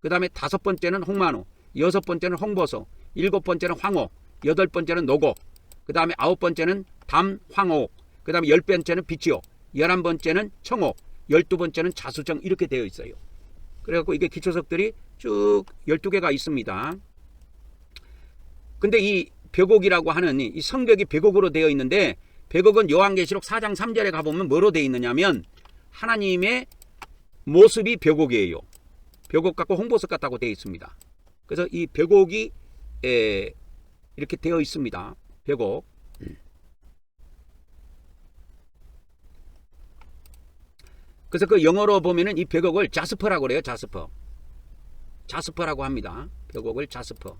그 다음에 다섯 번째는 홍만호, 여섯 번째는 홍보석, 일곱 번째는 황옥, 여덟 번째는 노곡, 그 다음에 아홉 번째는 담황옥, 그 다음에 열 번째는 비치옥, 11번째는 청옥, 12번째는 자수정 이렇게 되어 있어요. 그래갖고 이게 기초석들이 쭉 12개가 있습니다. 근데 이 벽옥이라고 하는 이 성벽이 벽옥으로 되어 있는데 벽옥은 요한계시록 4장 3절에 가보면 뭐로 되어 있느냐면 하나님의 모습이 벽옥이에요. 벽옥 같고 홍보석 같다고 되어 있습니다. 그래서 이 벽옥이 이렇게 되어 있습니다. 벽옥. 그래서 그 영어로 보면은 이 벽옥을 자스퍼라고 그래요. 자스퍼. 자스퍼라고 합니다. 벽옥을 자스퍼.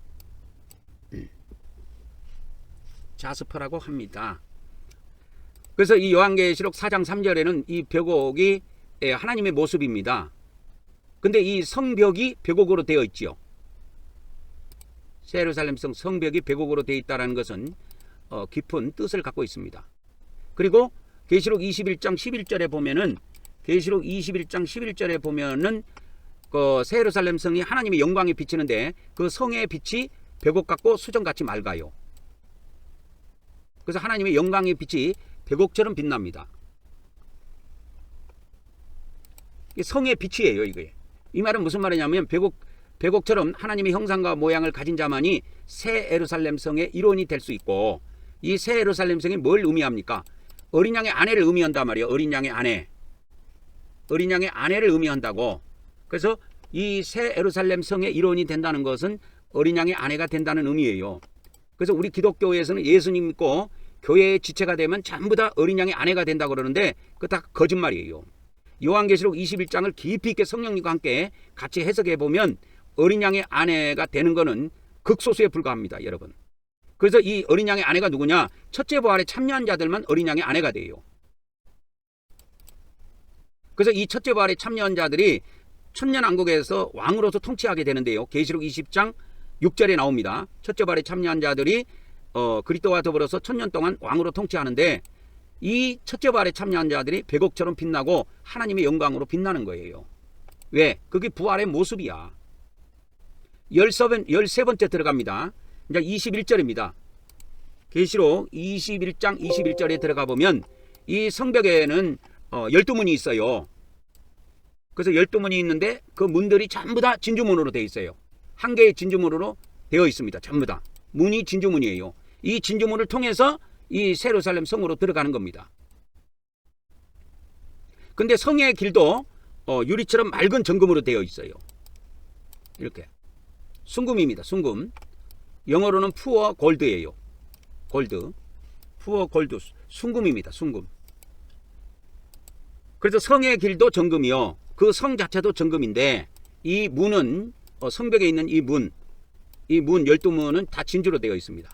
자스퍼라고 합니다. 그래서 이 요한계시록 4장 3절에는 이 벽옥이 하나님의 모습입니다. 근데 이 성벽이 벽옥으로 되어 있지요. 새 예루살렘 성벽이 벽옥으로 되어 있다는 것은 깊은 뜻을 갖고 있습니다. 그리고 계시록 21장 11절에 보면은 계시록 21장 11절에 보면은 그 새 예루살렘 성이 하나님의 영광이 비치는데 그 성의 빛이 벽옥 같고 수정같이 맑아요. 그래서 하나님의 영광의 빛이 벽옥처럼 빛납니다. 성의 빛이에요, 이게. 이 말은 무슨 말이냐면 벽옥처럼 하나님의 형상과 모양을 가진 자만이 새 예루살렘 성의 일원이 될 수 있고 이 새 예루살렘 성이 뭘 의미합니까? 어린 양의 아내를 의미한단 말이에요. 어린 양의 아내. 어린 양의 아내를 의미한다고. 그래서 이 새 예루살렘 성의 일원이 된다는 것은 어린 양의 아내가 된다는 의미예요. 그래서 우리 기독교에서는 예수님 믿고 교회의 지체가 되면 전부 다 어린 양의 아내가 된다고 그러는데 그거 다 거짓말이에요. 요한계시록 21장을 깊이 있게 성령님과 함께 같이 해석해 보면 어린 양의 아내가 되는 것은 극소수에 불과합니다, 여러분. 그래서 이 어린 양의 아내가 누구냐? 첫째 부활에 참여한 자들만 어린 양의 아내가 돼요. 그래서 이 첫째 부활에 참여한 자들이 천년왕국에서 왕으로서 통치하게 되는데요. 계시록 20장 6절에 나옵니다. 첫째 부활에 참여한 자들이 그리스도와 더불어서 천년 동안 왕으로 통치하는데 이 첫째 부활에 참여한 자들이 벽옥처럼 빛나고 하나님의 영광으로 빛나는 거예요. 왜? 그게 부활의 모습이야. 13번째 들어갑니다. 이제 21절입니다. 계시록 21장 21절에 들어가 보면 이 성벽에는 12문이 있어요. 그래서 12문이 있는데 그 문들이 전부 다 진주문으로 되어 있어요. 한 개의 진주문으로 되어 있습니다. 전부 다. 문이 진주문이에요. 이 진주문을 통해서 이 새 예루살렘 성으로 들어가는 겁니다. 근데 성의 길도 유리처럼 맑은 정금으로 되어 있어요. 이렇게. 순금입니다. 순금. 영어로는 푸어 골드예요. 골드. 푸어 골드. 순금입니다. 순금. 그래서 성의 길도 정금이요. 그 성 자체도 정금인데 이 문은 성벽에 있는 이 문 12문은 다 진주로 되어 있습니다.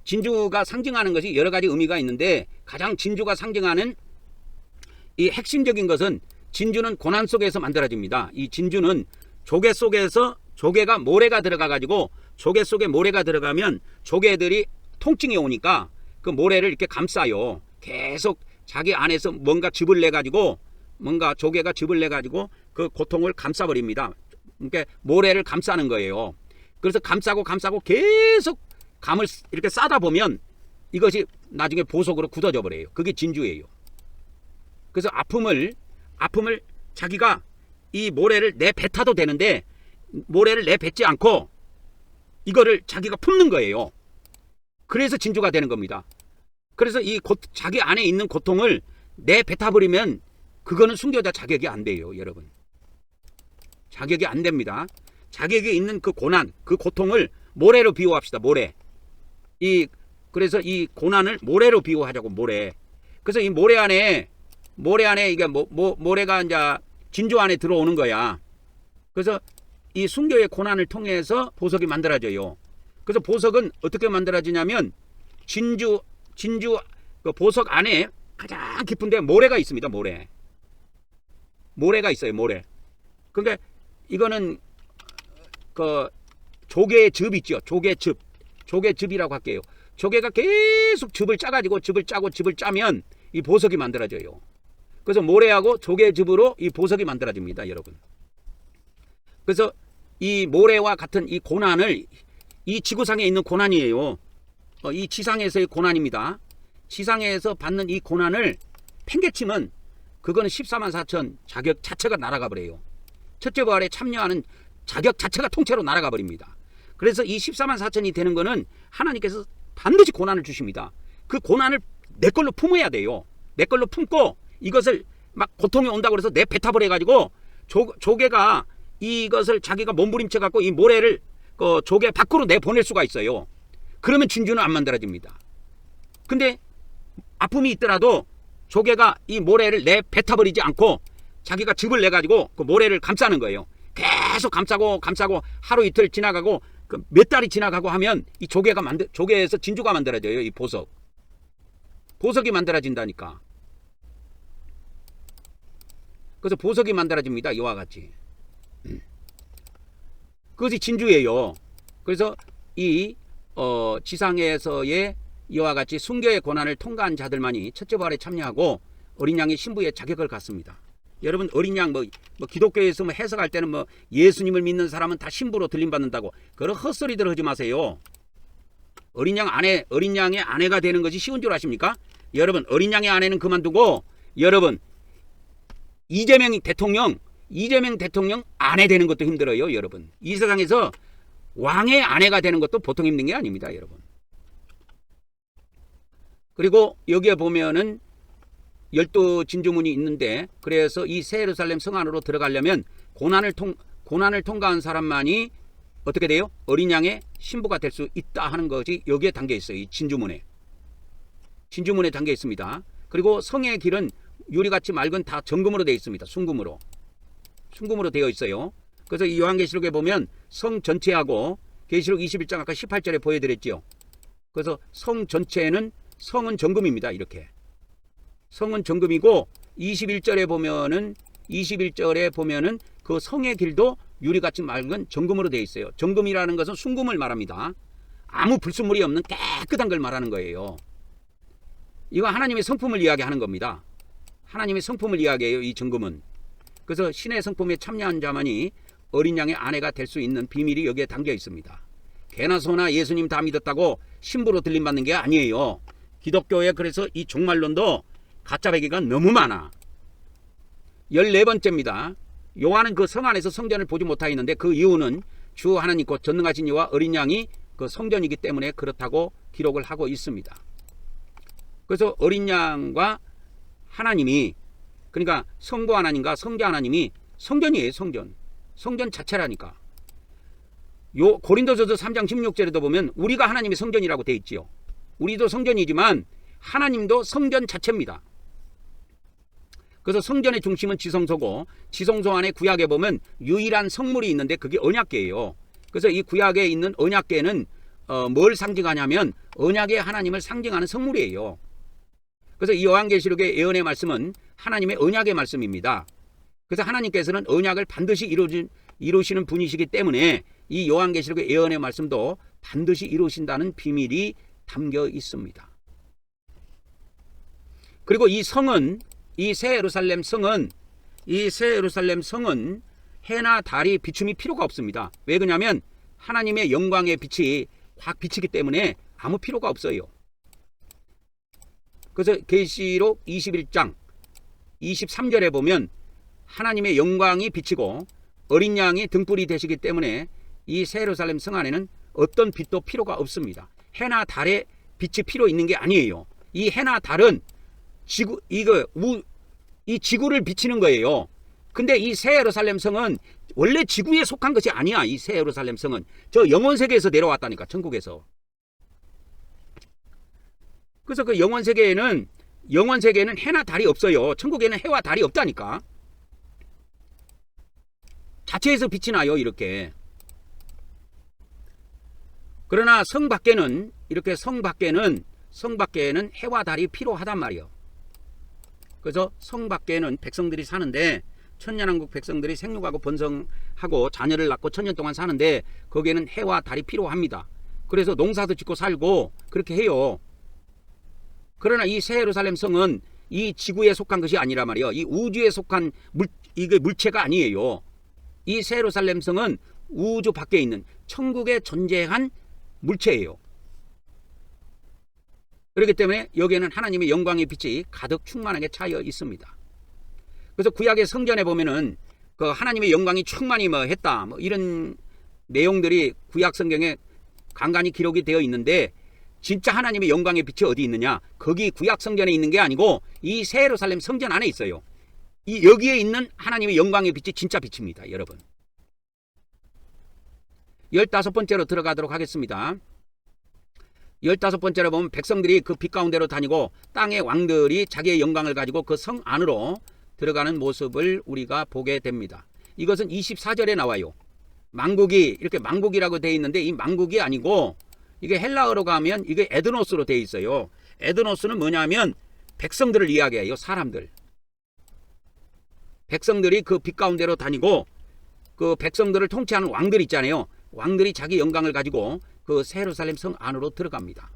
진주가 상징하는 것이 여러 가지 의미가 있는데 가장 진주가 상징하는 이 핵심적인 것은 진주는 고난 속에서 만들어집니다. 이 진주는 조개 속에서 조개가 모래가 들어가 가지고 조개 속에 모래가 들어가면 조개들이 통증이 오니까 그 모래를 이렇게 감싸요. 계속 자기 안에서 뭔가 즙을 내 가지고 뭔가 조개가 즙을 내 가지고 그 고통을 감싸버립니다. 그러니까 모래를 감싸는 거예요. 그래서 감싸고 계속 감을 이렇게 싸다 보면 이것이 나중에 보석으로 굳어져 버려요. 그게 진주예요. 그래서 아픔을 자기가 이 모래를 내뱉어도 되는데 모래를 내뱉지 않고 이거를 자기가 품는 거예요. 그래서 진주가 되는 겁니다. 그래서 이 자기 안에 있는 고통을 내뱉어버리면 그거는 순교자 자격이 안 돼요, 여러분. 자격이 안 됩니다. 자격이 있는 그 고난, 그 고통을 모래로 비유합시다. 모래. 그래서 이 고난을 모래로 비유하자고. 모래. 그래서 이 모래 안에 이게 모래가 이제 진주 안에 들어오는 거야. 그래서 이 순교의 고난을 통해서 보석이 만들어져요. 그래서 보석은 어떻게 만들어지냐면 진주 그 보석 안에 가장 깊은데 모래가 있습니다. 모래가 있어요. 모래. 그러니까 이거는 그 조개의 즙 있죠. 조개즙. 조개즙이라고 할게요. 조개가 계속 즙을 짜가지고 즙을 짜고 즙을 짜면 이 보석이 만들어져요. 그래서 모래하고 조개즙으로 이 보석이 만들어집니다, 여러분. 그래서 이 모래와 같은 이 고난을, 이 지구상에 있는 고난이에요. 이 지상에서의 고난입니다. 지상에서 받는 이 고난을 팽개치면 그거는 14만 4천 자격 자체가 날아가 버려요. 첫째 부활에 참여하는 자격 자체가 통째로 날아가 버립니다. 그래서 이 14만 4천이 되는 거는 하나님께서 반드시 고난을 주십니다. 그 고난을 내 걸로 품어야 돼요. 내 걸로 품고 이것을 막 고통이 온다고 해서 내 배탑을 해가지고 조개가 이것을 자기가 몸부림쳐 갖고 이 모래를 그 조개 밖으로 내보낼 수가 있어요. 그러면 진주는 안 만들어집니다. 근데 아픔이 있더라도 조개가 이 모래를 내 뱉어버리지 않고 자기가 즙을 내가지고 그 모래를 감싸는 거예요. 계속 감싸고 하루 이틀 지나가고 그 몇 달이 지나가고 하면 이 조개에서 진주가 만들어져요. 이 보석이 만들어진다니까. 그래서 보석이 만들어집니다. 이와 같이. 그것이 진주예요. 그래서 이 지상에서의 이와 같이 순교의 고난을 통과한 자들만이 첫째 부활에 참여하고 어린 양의 신부의 자격을 갖습니다. 여러분, 어린 양 기독교에서 해석할 때는 예수님을 믿는 사람은 다 신부로 들림받는다고 그런 헛소리들 하지 마세요. 어린 양의 아내가 되는 것이 쉬운 줄 아십니까? 여러분, 어린 양의 아내는 그만두고 여러분, 이재명 대통령 아내 되는 것도 힘들어요. 여러분, 이 세상에서 왕의 아내가 되는 것도 보통 힘든 게 아닙니다. 여러분. 그리고 여기에 보면은 12진주문이 있는데, 그래서 이 새 예루살렘 성 안으로 들어가려면 고난을 통과한 사람만이 어떻게 돼요? 어린 양의 신부가 될 수 있다 하는 것이 여기에 담겨 있어요. 이 진주문에 담겨 있습니다. 그리고 성의 길은 유리같이 맑은 다 정금으로 되어 있습니다. 순금으로 되어 있어요. 그래서 이 요한계시록에 보면 성 전체하고 계시록 21장 아까 18절에 보여드렸죠. 그래서 성 전체는 성은 정금입니다. 이렇게 성은 정금이고 21절에 보면은 그 성의 길도 유리같이 맑은 정금으로 되어 있어요. 정금이라는 것은 순금을 말합니다. 아무 불순물이 없는 깨끗한 걸 말하는 거예요. 이거 하나님의 성품을 이야기하는 겁니다. 하나님의 성품을 이야기해요. 이 정금은. 그래서 신의 성품에 참여한 자만이 어린 양의 아내가 될 수 있는 비밀이 여기에 담겨 있습니다. 개나 소나 예수님 다 믿었다고 신부로 들림받는 게 아니에요. 기독교에 그래서 이 종말론도 가짜배기가 너무 많아. 14번째입니다. 요한은 그 성 안에서 성전을 보지 못하였는데 그 이유는 주 하나님 곧 전능하신 이와 어린 양이 그 성전이기 때문에 그렇다고 기록을 하고 있습니다. 그래서 어린 양과 하나님이, 그러니까 성부 하나님과 성자 하나님이 성전이에요. 성전 자체라니까. 요 고린도전서 3장 16절에도 보면 우리가 하나님의 성전이라고 되어 있지요. 우리도 성전이지만 하나님도 성전 자체입니다. 그래서 성전의 중심은 지성소고, 지성소 안에 구약에 보면 유일한 성물이 있는데 그게 언약궤예요. 그래서 이 구약에 있는 언약궤는 뭘 상징하냐면 언약의 하나님을 상징하는 성물이에요. 그래서 이 요한계시록의 예언의 말씀은 하나님의 언약의 말씀입니다. 그래서 하나님께서는 언약을 반드시 이루시는 분이시기 때문에 이 요한계시록의 예언의 말씀도 반드시 이루신다는 비밀이 담겨 있습니다. 그리고 이 성은, 이 새 예루살렘 성은 해나 달이 비춤이 필요가 없습니다. 왜 그러냐면 하나님의 영광의 빛이 확 비치기 때문에 아무 필요가 없어요. 그래서 계시록 21장 23절에 보면 하나님의 영광이 비치고 어린 양이 등불이 되시기 때문에 이 새 예루살렘 성 안에는 어떤 빛도 필요가 없습니다. 해나 달의 빛이 필요 있는 게 아니에요. 이 해나 달은 이 지구를 비치는 거예요. 근데 이 새 예루살렘 성은 원래 지구에 속한 것이 아니야. 이 새 예루살렘 성은 저 영원 세계에서 내려왔다니까, 천국에서. 그래서 그 영원 세계에는 해나 달이 없어요. 천국에는 해와 달이 없다니까. 자체에서 빛이 나요, 이렇게. 그러나 성 밖에는 해와 달이 필요하단 말이에요. 그래서 성 밖에는 백성들이 사는데 천년왕국 백성들이 생육하고 번성하고 자녀를 낳고 천년 동안 사는데 거기에는 해와 달이 필요합니다. 그래서 농사도 짓고 살고 그렇게 해요. 그러나 이 새 예루살렘 성은 이 지구에 속한 것이 아니라 말이에요. 이 우주에 속한 이게 물체가 아니에요. 이 새 예루살렘 성은 우주 밖에 있는 천국에 존재한 물체예요. 그렇기 때문에 여기에는 하나님의 영광의 빛이 가득 충만하게 차여 있습니다. 그래서 구약의 성전에 보면은 그 하나님의 영광이 충만히 했다 이런 내용들이 구약 성경에 간간히 기록이 되어 있는데, 진짜 하나님의 영광의 빛이 어디 있느냐? 거기 구약 성전에 있는 게 아니고 이 새 예루살렘 성전 안에 있어요. 이 여기에 있는 하나님의 영광의 빛이 진짜 빛입니다, 여러분. 15번째로 들어가도록 하겠습니다. 15번째로 보면 백성들이 그 빛 가운데로 다니고 땅의 왕들이 자기의 영광을 가지고 그 성 안으로 들어가는 모습을 우리가 보게 됩니다. 이것은 24절에 나와요. 망국이 이렇게 망국이라고 되어 있는데 이 망국이 아니고 이게 헬라어로 가면 이게 에드노스로 되어 있어요. 에드노스는 뭐냐면 백성들을 이야기해요. 사람들. 백성들이 그 빛 가운데로 다니고 그 백성들을 통치하는 왕들 있잖아요. 왕들이 자기 영광을 가지고 그 새 예루살렘 성 안으로 들어갑니다.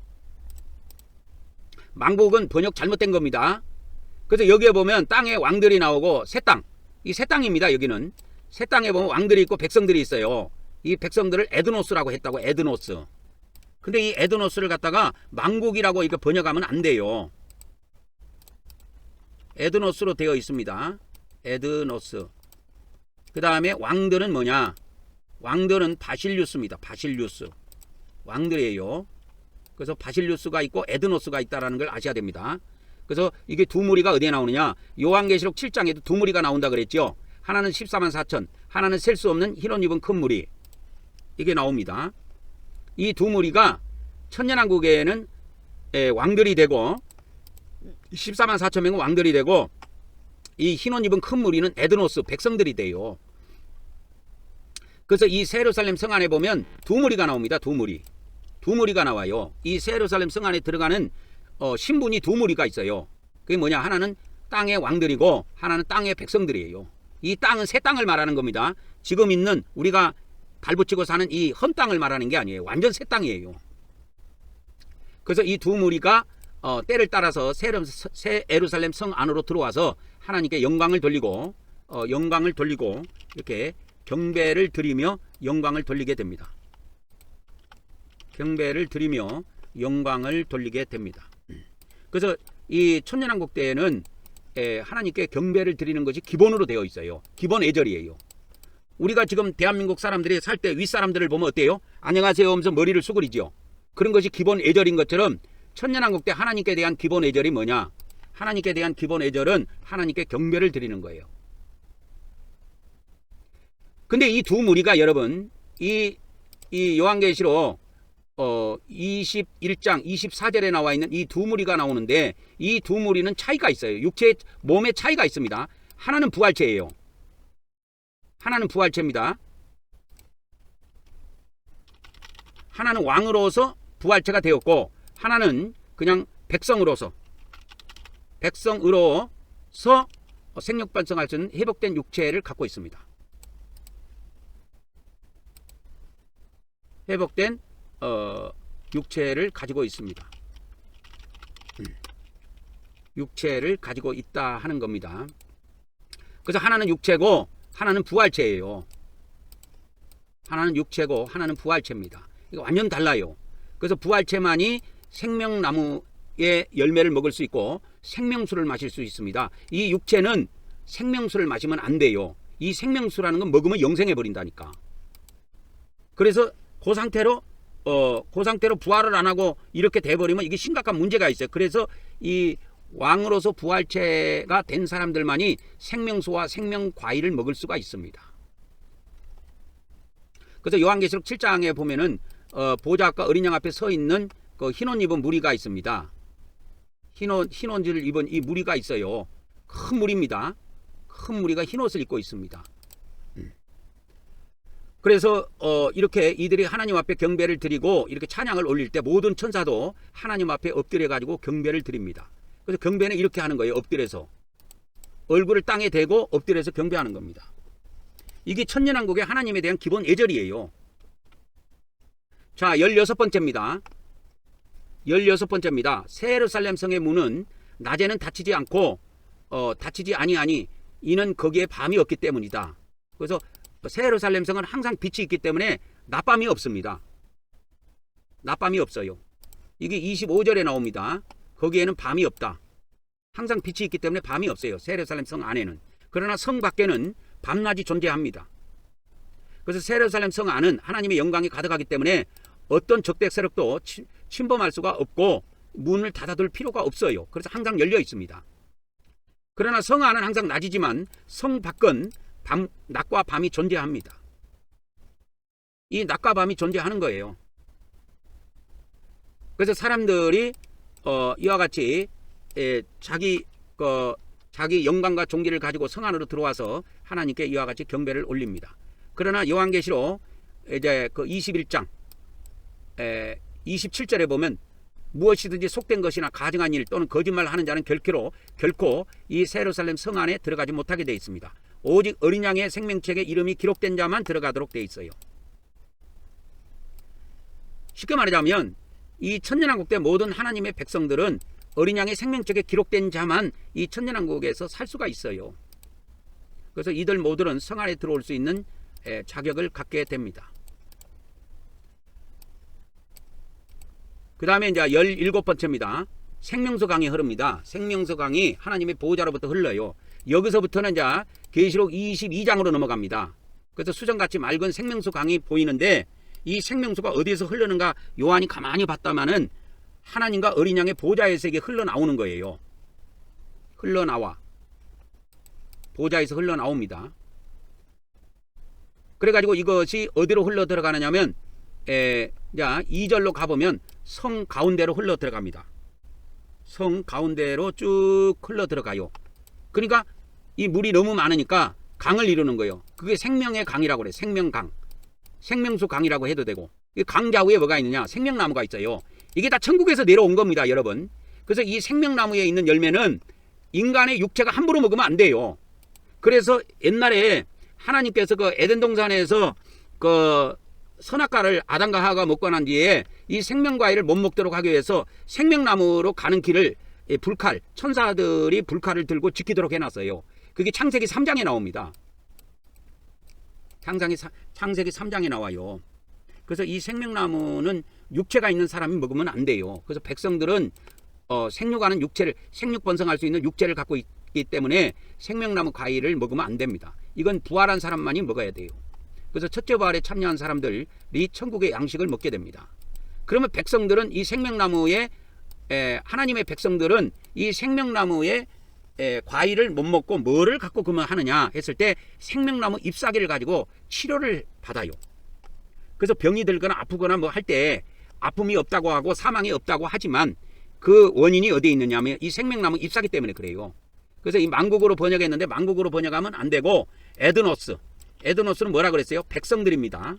망국은 번역 잘못된 겁니다. 그래서 여기에 보면 땅에 왕들이 나오고 새 땅, 이 새 땅입니다. 여기는 새 땅에 보면 왕들이 있고 백성들이 있어요. 이 백성들을 에드노스라고 했다고. 에드노스. 근데 이 에드노스를 갖다가 망국이라고 이렇게 번역하면 안 돼요. 에드노스로 되어 있습니다. 에드노스. 그 다음에 왕들은 뭐냐? 왕들은 바실류스입니다. 바실류스. 왕들이에요. 그래서 바실류스가 있고 에드노스가 있다는 걸 아셔야 됩니다. 그래서 이게 두 무리가 어디에 나오느냐? 요한계시록 7장에도 두 무리가 나온다 그랬죠. 하나는 14만 4천, 하나는 셀 수 없는 흰 옷 입은 큰 무리. 이게 나옵니다. 이 두 무리가 천년왕국에는 왕들이 되고 14만 4천 명은 왕들이 되고 이 흰 옷 입은 큰 무리는 에드노스 백성들이 돼요. 그래서 이 새 예루살렘 성 안에 보면 두 무리가 나옵니다. 두 무리. 두 무리가 나와요. 이 새 예루살렘 성 안에 들어가는 신분이 두 무리가 있어요. 그게 뭐냐? 하나는 땅의 왕들이고 하나는 땅의 백성들이에요. 이 땅은 새 땅을 말하는 겁니다. 지금 있는 우리가 발붙이고 사는 이 헌 땅을 말하는 게 아니에요. 완전 새 땅이에요. 그래서 이 두 무리가 때를 따라서 새 예루살렘 성 안으로 들어와서 하나님께 영광을 돌리고 이렇게 경배를 드리며 영광을 돌리게 됩니다. 경배를 드리며 영광을 돌리게 됩니다. 그래서 이 천년왕국 때에는 하나님께 경배를 드리는 것이 기본으로 되어 있어요. 기본 예절이에요. 우리가 지금 대한민국 사람들이 살 때 윗사람들을 보면 어때요? 안녕하세요 하면서 머리를 수그리죠. 그런 것이 기본 예절인 것처럼 천년왕국 때 하나님께 대한 기본 예절이 뭐냐? 하나님께 대한 기본 예절은 하나님께 경배를 드리는 거예요. 근데 이 두 무리가 여러분 이 요한계시록 21장 24절에 나와 있는 이 두 무리가 나오는데 이 두 무리는 차이가 있어요. 육체 몸에 차이가 있습니다. 하나는 부활체예요. 하나는 부활체입니다. 하나는 왕으로서 부활체가 되었고 하나는 그냥 백성으로서 생력 발생할 수 있는 회복된 육체를 갖고 있습니다. 회복된 육체를 가지고 있습니다. 육체를 가지고 있다 하는 겁니다. 그래서 하나는 육체고 하나는 부활체예요. 하나는 육체고 하나는 부활체입니다. 이거 완전 달라요. 그래서 부활체만이 생명나무의 열매를 먹을 수 있고 생명수를 마실 수 있습니다. 이 육체는 생명수를 마시면 안 돼요. 이 생명수라는 건 먹으면 영생해 버린다니까. 그래서 그 상태로 부활을 안 하고 이렇게 돼버리면 이게 심각한 문제가 있어요. 그래서 이 왕으로서 부활체가 된 사람들만이 생명수와 생명과일을 먹을 수가 있습니다. 그래서 요한계시록 7장에 보면은 보좌 앞과 어린 양 앞에 서 있는 그 흰옷 입은 무리가 있습니다. 흰옷을 입은 이 무리가 있어요. 큰 무리입니다. 큰 무리가 흰옷을 입고 있습니다. 그래서 이렇게 이들이 하나님 앞에 경배를 드리고 이렇게 찬양을 올릴 때 모든 천사도 하나님 앞에 엎드려 가지고 경배를 드립니다. 그래서 경배는 이렇게 하는 거예요. 엎드려서 얼굴을 땅에 대고 엎드려서 경배하는 겁니다. 이게 천년왕국의 하나님에 대한 기본 예절이에요. 자, 16번째입니다. 16번째입니다. 새 예루살렘 성의 문은 낮에는 닫히지 않고 닫히지 아니하니 이는 거기에 밤이 없기 때문이다. 그래서 새 예루살렘 성은 항상 빛이 있기 때문에 낮밤이 없습니다. 낮밤이 없어요. 이게 25절에 나옵니다. 거기에는 밤이 없다. 항상 빛이 있기 때문에 밤이 없어요. 새 예루살렘 성 안에는. 그러나 성 밖에는 밤낮이 존재합니다. 그래서 새 예루살렘 성 안은 하나님의 영광이 가득하기 때문에 어떤 적대 세력도 침범할 수가 없고 문을 닫아둘 필요가 없어요. 그래서 항상 열려 있습니다. 그러나 성 안은 항상 낮이지만 성 밖은 낮과 밤이 존재합니다. 이 낮과 밤이 존재하는 거예요. 그래서 사람들이 이와 같이 자기 영광과 존귀를 가지고 성 안으로 들어와서 하나님께 이와 같이 경배를 올립니다. 그러나 요한계시록 이제 그 21장 27절에 보면 무엇이든지 속된 것이나 가증한 일 또는 거짓말하는 자는 결코 이 새 예루살렘 성 안에 들어가지 못하게 되어 있습니다. 오직 어린 양의 생명책에 이름이 기록된 자만 들어가도록 되어 있어요. 쉽게 말하자면 이 천년왕국 때 모든 하나님의 백성들은 어린 양의 생명책에 기록된 자만 이 천년왕국에서 살 수가 있어요. 그래서 이들 모두는 성 안에 들어올 수 있는 자격을 갖게 됩니다. 그 다음에 이제 17번째입니다. 생명수 강이 흐릅니다. 생명수 강이 하나님의 보호자로부터 흘러요. 여기서부터는 이제 계시록 22장으로 넘어갑니다. 그래서 수정같이 맑은 생명수 강이 보이는데 이 생명수가 어디에서 흐르는가 요한이 가만히 봤다마는 하나님과 어린 양의 보호자에게 흘러나오는 거예요. 흘러나와. 보호자에서 흘러나옵니다. 그래가지고 이것이 어디로 흘러 들어가느냐면 2절로 가보면 성 가운데로 흘러 들어갑니다. 성 가운데로 쭉 흘러 들어가요. 그러니까 이 물이 너무 많으니까 강을 이루는 거예요. 그게 생명의 강이라고 그래요. 생명강. 생명수 강이라고 해도 되고. 강 좌우에 뭐가 있느냐? 생명나무가 있어요. 이게 다 천국에서 내려온 겁니다, 여러분. 그래서 이 생명나무에 있는 열매는 인간의 육체가 함부로 먹으면 안 돼요. 그래서 옛날에 하나님께서 그 에덴 동산에서 그 선악과를 아담과 하와가 먹고 난 뒤에 이 생명과일을 못 먹도록 하기 위해서 생명나무로 가는 길을 불칼, 천사들이 불칼을 들고 지키도록 해놨어요. 그게 창세기 3장에 나옵니다. 창세기 3장에 나와요. 그래서 이 생명나무는 육체가 있는 사람이 먹으면 안 돼요. 그래서 백성들은 생육하는 육체를, 생육번성할 수 있는 육체를 갖고 있기 때문에 생명나무 과일을 먹으면 안 됩니다. 이건 부활한 사람만이 먹어야 돼요. 그래서 첫째 부활에 참여한 사람들이 천국의 양식을 먹게 됩니다. 그러면 백성들은 이 생명나무에 하나님의 백성들은 이 생명나무의 과일을 못 먹고 뭐를 갖고 그러면 하느냐 했을 때 생명나무 잎사귀를 가지고 치료를 받아요. 그래서 병이 들거나 아프거나 뭐 할 때 아픔이 없다고 하고 사망이 없다고 하지만 그 원인이 어디에 있느냐면 이 생명나무 잎사귀 때문에 그래요. 그래서 이 만국어로 번역했는데 만국어로 번역하면 안 되고 에드노스는 뭐라 그랬어요? 백성들입니다.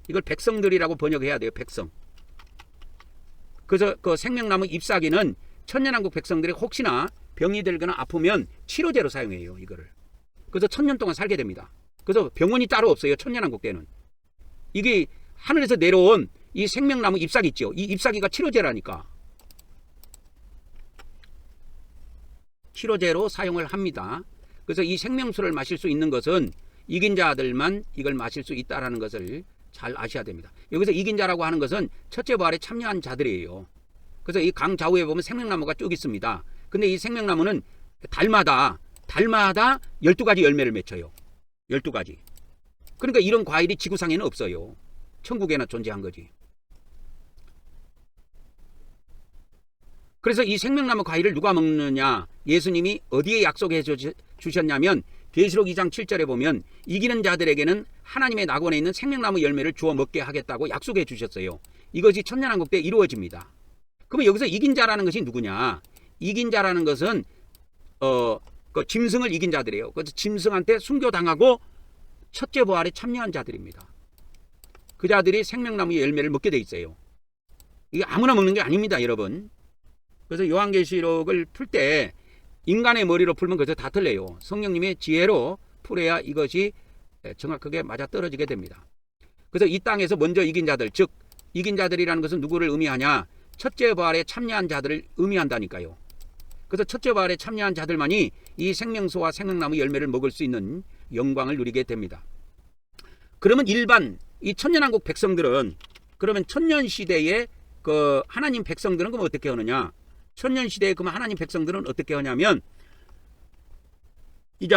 이걸 백성들이라고 번역해야 돼요. 백성. 그래서 그 생명나무 잎사귀는 천년왕국 백성들이 혹시나 병이 들거나 아프면 치료제로 사용해요. 이거를. 그래서 1000년 동안 살게 됩니다. 그래서 병원이 따로 없어요. 천년왕국 때는. 이게 하늘에서 내려온 이 생명나무 잎사귀 있죠. 이 잎사귀가 치료제라니까. 치료제로 사용을 합니다. 그래서 이 생명수를 마실 수 있는 것은 이긴 자들만 이걸 마실 수 있다는 것을 잘 아셔야 됩니다. 여기서 이긴 자라고 하는 것은 첫째 부활에 참여한 자들이에요. 그래서 이 강 좌우에 보면 생명나무가 쭉 있습니다. 근데 이 생명나무는 달마다 12가지 열매를 맺혀요. 12가지. 그러니까 이런 과일이 지구상에는 없어요. 천국에나 존재한 거지. 그래서 이 생명나무 과일을 누가 먹느냐? 예수님이 어디에 약속해 주셨냐면 계시록 2장 7절에 보면 이기는 자들에게는 하나님의 낙원에 있는 생명나무 열매를 주어 먹게 하겠다고 약속해 주셨어요. 이것이 천년왕국 때 이루어집니다. 그러면 여기서 이긴 자라는 것이 누구냐? 이긴 자라는 것은 그 짐승을 이긴 자들이에요. 그래서 짐승한테 순교당하고 첫째 부활에 참여한 자들입니다. 그 자들이 생명나무의 열매를 먹게 돼 있어요. 이게 아무나 먹는 게 아닙니다, 여러분. 그래서 요한계시록을 풀 때 인간의 머리로 풀면 그저 다 틀려요. 성령님의 지혜로 풀어야 이것이 정확하게 맞아떨어지게 됩니다. 그래서 이 땅에서 먼저 이긴 자들, 즉 이긴 자들이라는 것은 누구를 의미하냐? 첫째 부활에 참여한 자들을 의미한다니까요. 그래서 첫째 부활에 참여한 자들만이 이 생명수와 생명나무 열매를 먹을 수 있는 영광을 누리게 됩니다. 그러면 일반 이 천년왕국 백성들은, 그러면 천년시대에 그 하나님 백성들은 그럼 어떻게 하느냐? 천년시대에 그러면 하나님 백성들은 어떻게 하냐면, 이제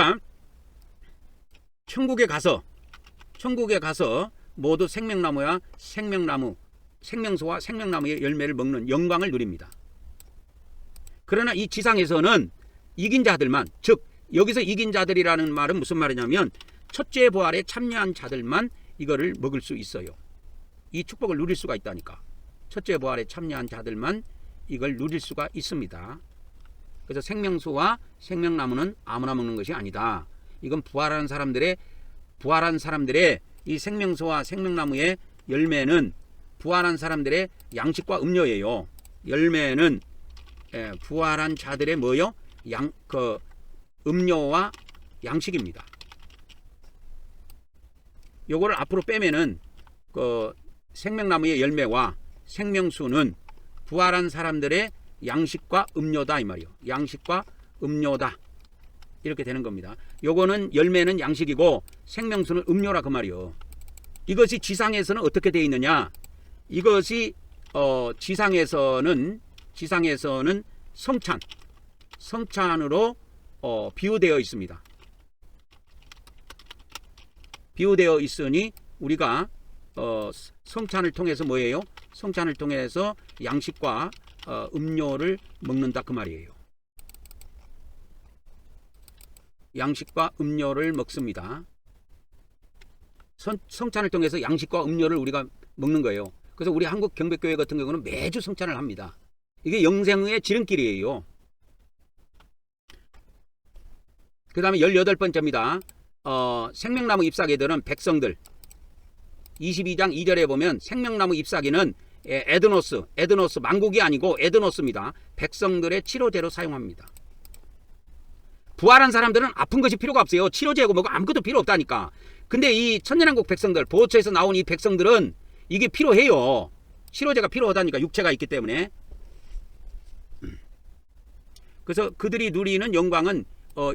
천국에 가서 모두 생명나무와 생명수와 생명나무의 열매를 먹는 영광을 누립니다. 그러나 이 지상에서는 이긴 자들만, 즉 여기서 이긴 자들이라는 말은 무슨 말이냐면 첫째 부활에 참여한 자들만 이거를 먹을 수 있어요. 이 축복을 누릴 수가 있다니까. 첫째 부활에 참여한 자들만 이걸 누릴 수가 있습니다. 그래서 생명수와 생명나무는 아무나 먹는 것이 아니다. 이건 부활한 사람들의 이 생명수와 생명나무의 열매는 부활한 사람들의 양식과 음료예요. 열매는 부활한 자들의 뭐요? 음료와 양식입니다. 요거를 앞으로 빼면은 그 생명나무의 열매와 생명수는 부활한 사람들의 양식과 음료다 이 말이요. 양식과 음료다. 이렇게 되는 겁니다. 요거는 열매는 양식이고 생명수는 음료라 그 말이요. 이것이 지상에서는 어떻게 되어 있느냐? 이것이 지상에서는 성찬으로 비유되어 있습니다. 비유되어 있으니 우리가 성찬을 통해서 뭐예요? 성찬을 통해서 양식과 음료를 먹는다 그 말이에요. 양식과 음료를 먹습니다. 성찬을 통해서 양식과 음료를 우리가 먹는 거예요. 그래서 우리 한국 경배교회 같은 경우는 매주 성찬을 합니다. 이게 영생의 지름길이에요. 그 다음에 18번째입니다. 생명나무 잎사귀들은 백성들. 22장 2절에 보면 생명나무 잎사귀는 에드노스 만국이 아니고 에드노스입니다. 백성들의 치료제로 사용합니다. 부활한 사람들은 아픈 것이 필요가 없어요. 치료제고 뭐고 아무것도 필요 없다니까. 근데 이 천년왕국 백성들, 보호처에서 나온 이 백성들은 이게 필요해요. 치료제가 필요하다니까, 육체가 있기 때문에. 그래서 그들이 누리는 영광은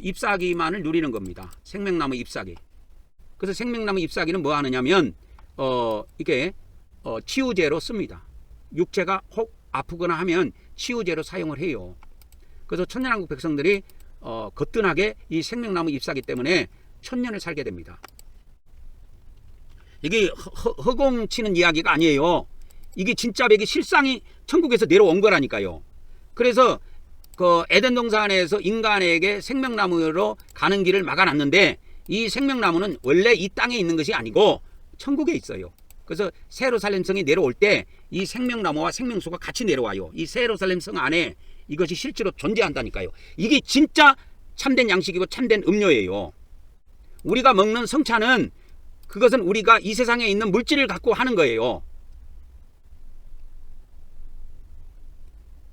잎사귀만을 누리는 겁니다. 생명나무 잎사귀. 그래서 생명나무 잎사귀는 뭐 하느냐면 이게 치유제로 씁니다. 육체가 혹 아프거나 하면 치유제로 사용을 해요. 그래서 천년왕국 백성들이 거뜬하게 이 생명나무 잎사귀 때문에 천년을 살게 됩니다. 이게 허공치는 이야기가 아니에요. 이게 진짜 이게 실상이 천국에서 내려온 거라니까요. 그래서 그 에덴 동산에서 인간에게 생명나무로 가는 길을 막아놨는데 이 생명나무는 원래 이 땅에 있는 것이 아니고 천국에 있어요. 그래서 새 예루살렘 성이 내려올 때 이 생명나무와 생명수가 같이 내려와요. 이 새 예루살렘 성 안에 이것이 실제로 존재한다니까요. 이게 진짜 참된 양식이고 참된 음료예요. 우리가 먹는 성찬은 그것은 우리가 이 세상에 있는 물질을 갖고 하는 거예요.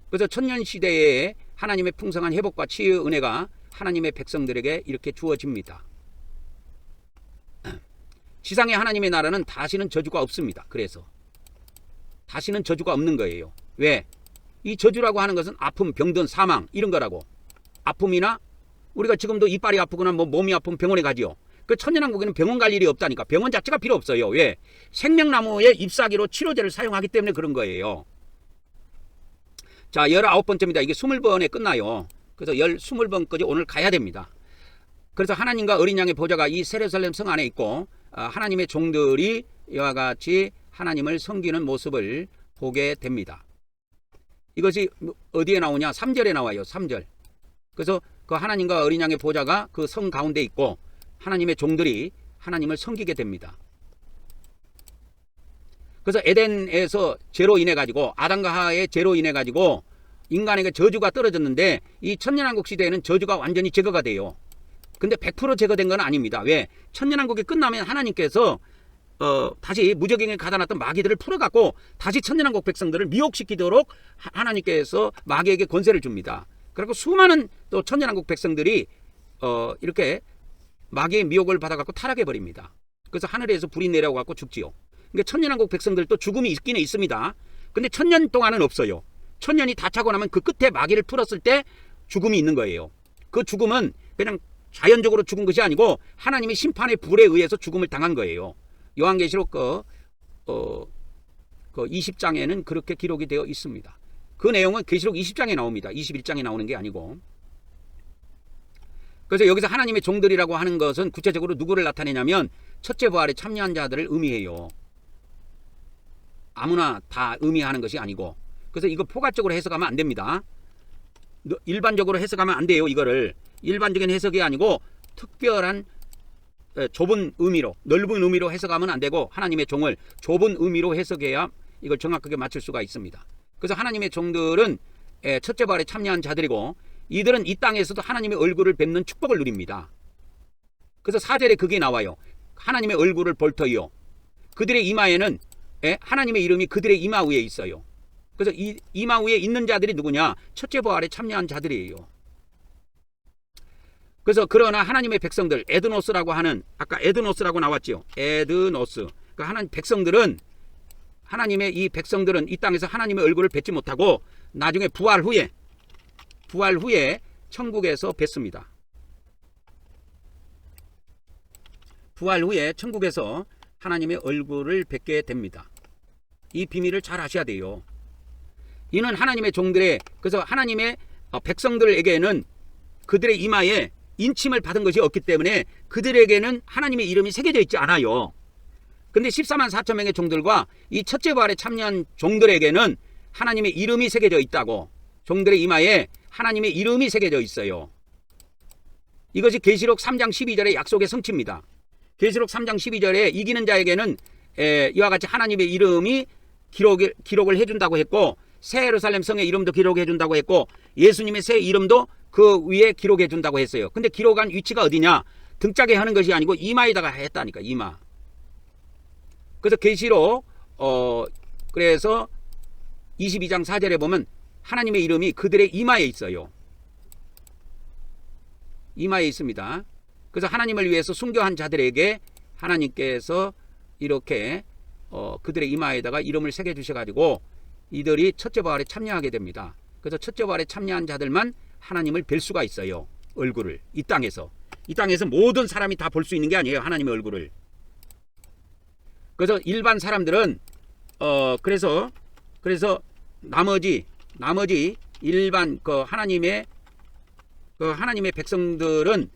그래서 천년시대에 하나님의 풍성한 회복과 치유의 은혜가 하나님의 백성들에게 이렇게 주어집니다. 지상의 하나님의 나라는 다시는 저주가 없습니다. 그래서 다시는 저주가 없는 거예요. 왜? 이 저주라고 하는 것은 아픔, 병든, 사망 이런 거라고. 아픔이나 우리가 지금도 이빨이 아프거나 뭐 몸이 아프면 병원에 가지요. 그 천년왕국에는 병원 갈 일이 없다니까. 병원 자체가 필요 없어요. 왜? 생명나무의 잎사귀로 치료제를 사용하기 때문에 그런 거예요. 자, 19번째입니다. 이게 20번에 끝나요. 그래서 20번까지 오늘 가야 됩니다. 그래서 하나님과 어린 양의 보좌가 이 새 예루살렘 성 안에 있고 하나님의 종들이 이와 같이 하나님을 섬기는 모습을 보게 됩니다. 이것이 어디에 나오냐? 3절에 나와요. 3절. 그래서 그 하나님과 어린 양의 보좌가 그 성 가운데 있고 하나님의 종들이 하나님을 섬기게 됩니다. 그래서 에덴에서 죄로 인해 가지고 아담과 하와의 죄로 인해 가지고 인간에게 저주가 떨어졌는데 이 천년왕국 시대에는 저주가 완전히 제거가 돼요. 근데 100% 제거된 건 아닙니다. 왜? 천년왕국이 끝나면 하나님께서 다시 무적행에 가다놨던 마귀들을 풀어갖고 다시 천년왕국 백성들을 미혹시키도록 하나님께서 마귀에게 권세를 줍니다. 그리고 수많은 또 천년왕국 백성들이 이렇게 마귀의 미혹을 받아갖고 타락해 버립니다. 그래서 하늘에서 불이 내려와갖고 죽지요. 그러니까 천년왕국 백성들도 죽음이 있기는 있습니다. 근데 1000년 동안은 없어요. 1000년이 다 차고 나면 그 끝에 마귀를 풀었을 때 죽음이 있는 거예요. 그 죽음은 그냥 자연적으로 죽은 것이 아니고 하나님의 심판의 불에 의해서 죽음을 당한 거예요. 요한계시록 20장에는 그렇게 기록이 되어 있습니다. 그 내용은 계시록 20장에 나옵니다. 21장에 나오는 게 아니고. 그래서 여기서 하나님의 종들이라고 하는 것은 구체적으로 누구를 나타내냐면 첫째 부활에 참여한 자들을 의미해요. 아무나 다 의미하는 것이 아니고. 그래서 이거 포괄적으로 해석하면 안 됩니다. 일반적으로 해석하면 안 돼요. 이거를 일반적인 해석이 아니고 특별한 좁은 의미로, 넓은 의미로 해석하면 안 되고 하나님의 종을 좁은 의미로 해석해야 이걸 정확하게 맞출 수가 있습니다. 그래서 하나님의 종들은 첫째 부활에 참여한 자들이고 이들은 이 땅에서도 하나님의 얼굴을 뵙는 축복을 누립니다. 그래서 4절에 그게 나와요. 하나님의 얼굴을 볼 터이요. 그들의 이마에는 하나님의 이름이 그들의 이마 위에 있어요. 그래서 이 이마 위에 있는 자들이 누구냐? 첫째 부활에 참여한 자들이에요. 그래서 그러나 하나님의 백성들, 에드노스라고 하는, 아까 에드노스라고 나왔죠. 에드노스. 그러니까 하나님 백성들은, 하나님의 이 백성들은 이 땅에서 하나님의 얼굴을 뵙지 못하고 나중에 부활 후에 천국에서 뵙습니다. 부활 후에 천국에서 하나님의 얼굴을 뵙게 됩니다. 이 비밀을 잘 아셔야 돼요. 이는 하나님의 종들의, 그래서 하나님의 백성들에게는 그들의 이마에 인침을 받은 것이 없기 때문에 그들에게는 하나님의 이름이 새겨져 있지 않아요. 근데 14만 4천 명의 종들과 이 첫째 부활에 참여한 종들에게는 하나님의 이름이 새겨져 있다고. 종들의 이마에 하나님의 이름이 새겨져 있어요. 이것이 계시록 3장 12절의 약속의 성취입니다. 계시록 3장 12절에 이기는 자에게는 이와 같이 하나님의 이름이 기록을 해준다고 했고, 새 예루살렘 성의 이름도 기록해 준다고 했고, 예수님의 새 이름도 그 위에 기록해 준다고 했어요. 근데 기록한 위치가 어디냐? 등짝에 하는 것이 아니고 이마에다가 했다니까. 이마. 그래서 계시록 그래서 22장 4절에 보면 하나님의 이름이 그들의 이마에 있어요. 이마에 있습니다. 그래서 하나님을 위해서 순교한 자들에게 하나님께서 이렇게 그들의 이마에다가 이름을 새겨 주셔가지고 이들이 첫째 부활에 참여하게 됩니다. 그래서 첫째 부활에 참여한 자들만 하나님을 뵐 수가 있어요. 얼굴을. 이 땅에서 모든 사람이 다 볼 수 있는 게 아니에요. 하나님의 얼굴을. 그래서 일반 사람들은 그래서 나머지 일반 하나님의 백성들은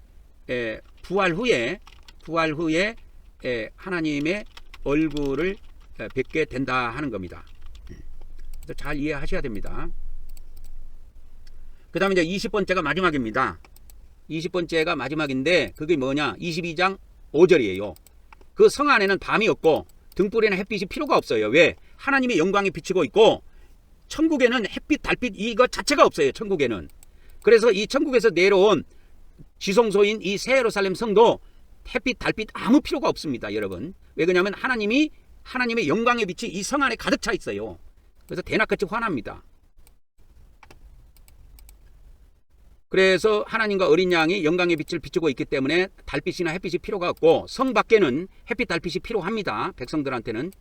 부활 후에 하나님의 얼굴을 뵙게 된다 하는 겁니다. 그래서 잘 이해하셔야 됩니다. 그 다음에 이제 20번째가 마지막입니다. 20번째가 마지막인데 그게 뭐냐? 22장 5절이에요. 그 성 안에는 밤이 없고 등불에는 햇빛이 필요가 없어요. 왜? 하나님의 영광이 비치고 있고 천국에는 햇빛, 달빛 이것 자체가 없어요. 천국에는. 그래서 이 천국에서 내려온 지성소인 이 새 예루살렘 성도 햇빛, 달빛 아무 필요가 없습니다. 여러분. 왜 그러냐면 하나님의 영광의 빛이 이 성 안에 가득 차 있어요. 그래서 대낮같이 환합니다. 그래서 하나님과 어린 양이 영광의 빛을 비추고 있기 때문에 달빛이나 햇빛이 필요가 없고 성 밖에는 햇빛, 달빛이 필요합니다. 백성들한테는.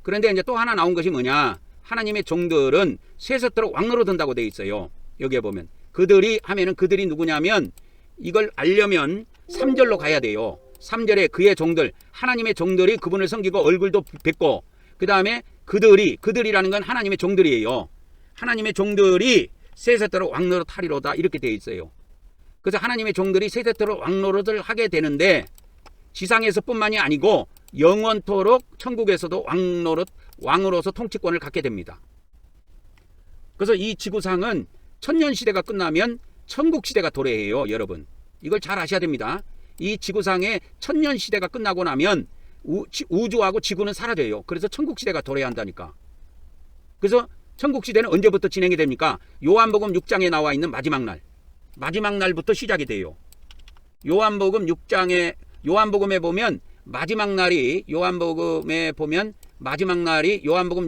그런데 이제 또 하나 나온 것이 뭐냐? 하나님의 종들은 세세토록 왕노릇한다고 되어 있어요. 여기에 보면 그들이 하면은 그들이 누구냐면 이걸 알려면 3절로 가야 돼요. 3절에 그의 종들, 하나님의 종들이 그분을 섬기고 얼굴도 뵙고, 그 다음에 그들이라는 건 하나님의 종들이에요. 하나님의 종들이 세세토록 왕노릇하리로다 이렇게 되어 있어요. 그래서 하나님의 종들이 세세토록 왕노릇을 하게 되는데 지상에서뿐만이 아니고 영원토록 천국에서도 왕으로서 통치권을 갖게 됩니다. 그래서 이 지구상은 천년시대가 끝나면 천국시대가 도래해요. 여러분 이걸 잘 아셔야 됩니다. 이 지구상의 천년시대가 끝나고 나면 우주하고 지구는 사라져요. 그래서 천국시대가 도래해야 한다니까. 그래서 천국시대는 언제부터 진행이 됩니까? 요한복음 6장에 나와 있는 마지막 날부터 시작이 돼요. 요한복음에 보면 마지막 날이 요한복음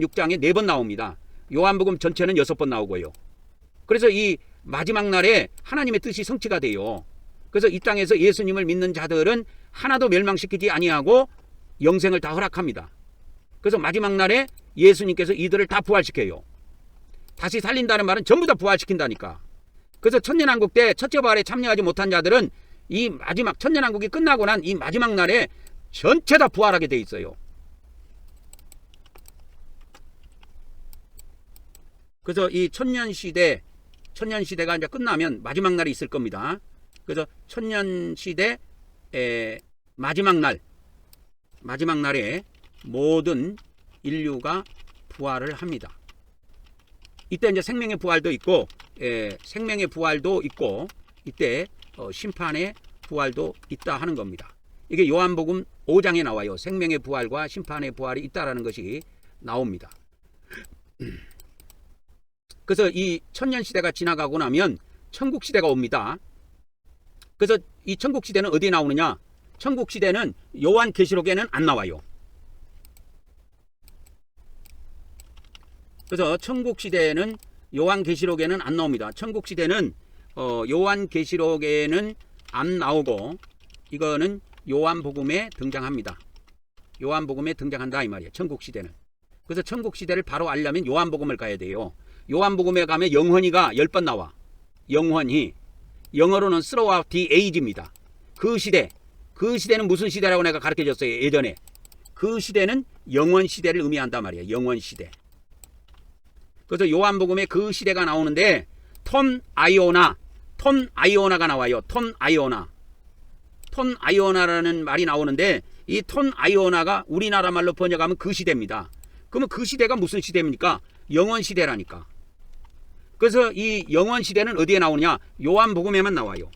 6장에 4번 나옵니다. 요한복음 전체는 6번 나오고요. 그래서 이 마지막 날에 하나님의 뜻이 성취가 돼요. 그래서 이 땅에서 예수님을 믿는 자들은 하나도 멸망시키지 아니하고 영생을 다 허락합니다. 그래서 마지막 날에 예수님께서 이들을 다 부활시켜요. 다시 살린다는 말은 전부 다 부활시킨다니까. 그래서 천년왕국 때 첫째 부활에 참여하지 못한 자들은 이 마지막 천년왕국이 끝나고 난 이 마지막 날에 전체 다 부활하게 돼 있어요. 그래서 이 천년시대가 이제 끝나면 마지막 날이 있을 겁니다. 그래서 천년시대 마지막 날에 모든 인류가 부활을 합니다. 이때 이제 생명의 부활도 있고, 이때 심판의 부활도 있다 하는 겁니다. 이게 요한복음 5장에 나와요. 생명의 부활과 심판의 부활이 있다라는 것이 나옵니다. 그래서 이 천년시대가 지나가고 나면 천국시대가 옵니다. 그래서 이 천국시대는 어디에 나오느냐? 천국시대는 요한계시록에는 안 나와요. 그래서 천국시대는 요한계시록에는 안 나옵니다. 천국시대는 요한계시록에는 안 나오고, 이거는 요한복음에 등장합니다. 요한복음에 등장한다 이 말이에요. 천국시대는. 그래서 천국시대를 바로 알려면 요한복음을 가야 돼요. 요한복음에 가면 영원히가 10번 나와. 영원히. 영어로는 throughout the age입니다. 그 시대는 무슨 시대라고 내가 가르쳐줬어요. 예전에. 그 시대는 영원시대를 의미한단 말이에요. 영원시대. 그래서 요한복음에 그 시대가 나오는데 톤 아이오나가 나와요. 톤 아이오나라는 말이 나오는데 이 톤 아이오나가 우리나라 말로 번역하면 그 시대입니다. 그러면 그 시대가 무슨 시대입니까? 영원시대라니까. 그래서 이 영원시대는 어디에 나오느냐? 요한복음에만 나와요.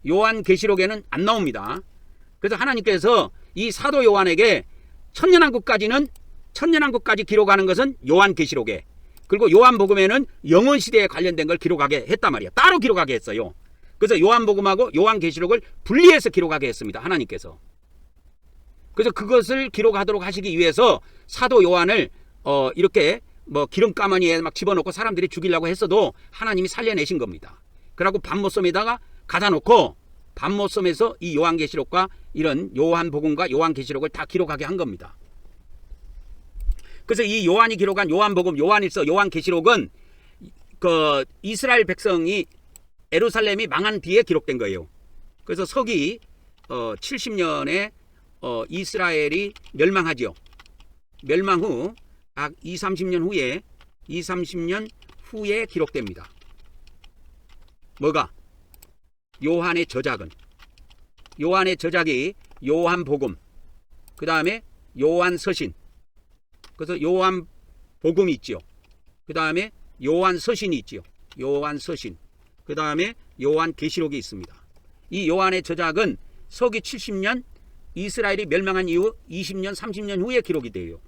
요한계시록에는 안 나옵니다. 그래서 하나님께서 이 사도 요한에게 천년왕국까지 기록하는 것은 요한계시록에, 그리고 요한복음에는 영원시대에 관련된 걸 기록하게 했단 말이야. 따로 기록하게 했어요. 그래서 요한복음하고 요한계시록을 분리해서 기록하게 했습니다. 하나님께서. 그래서 그것을 기록하도록 하시기 위해서 사도 요한을 이렇게 기름가마니에 막 집어넣고 사람들이 죽이려고 했어도 하나님이 살려내신 겁니다. 그러고 반모섬에다가 가다 놓고 반모섬에서 이 요한계시록과 이런 요한복음과 요한계시록을 다 기록하게 한 겁니다. 그래서 이 요한이 기록한 요한복음, 요한일서, 요한계시록은 그 이스라엘 백성이 예루살렘이 망한 뒤에 기록된 거예요. 그래서 서기 70년에 이스라엘이 멸망하죠. 멸망 후 약 20-30년 후에 기록됩니다. 뭐가? 요한의 저작이 요한복음, 그 다음에 요한서신, 그래서 요한복음이 있죠. 그 다음에 요한서신이 있죠. 요한서신, 그 다음에 요한계시록이 있습니다. 이 요한의 저작은 서기 70년 이스라엘이 멸망한 이후 20년, 30년 후에 기록이 돼요.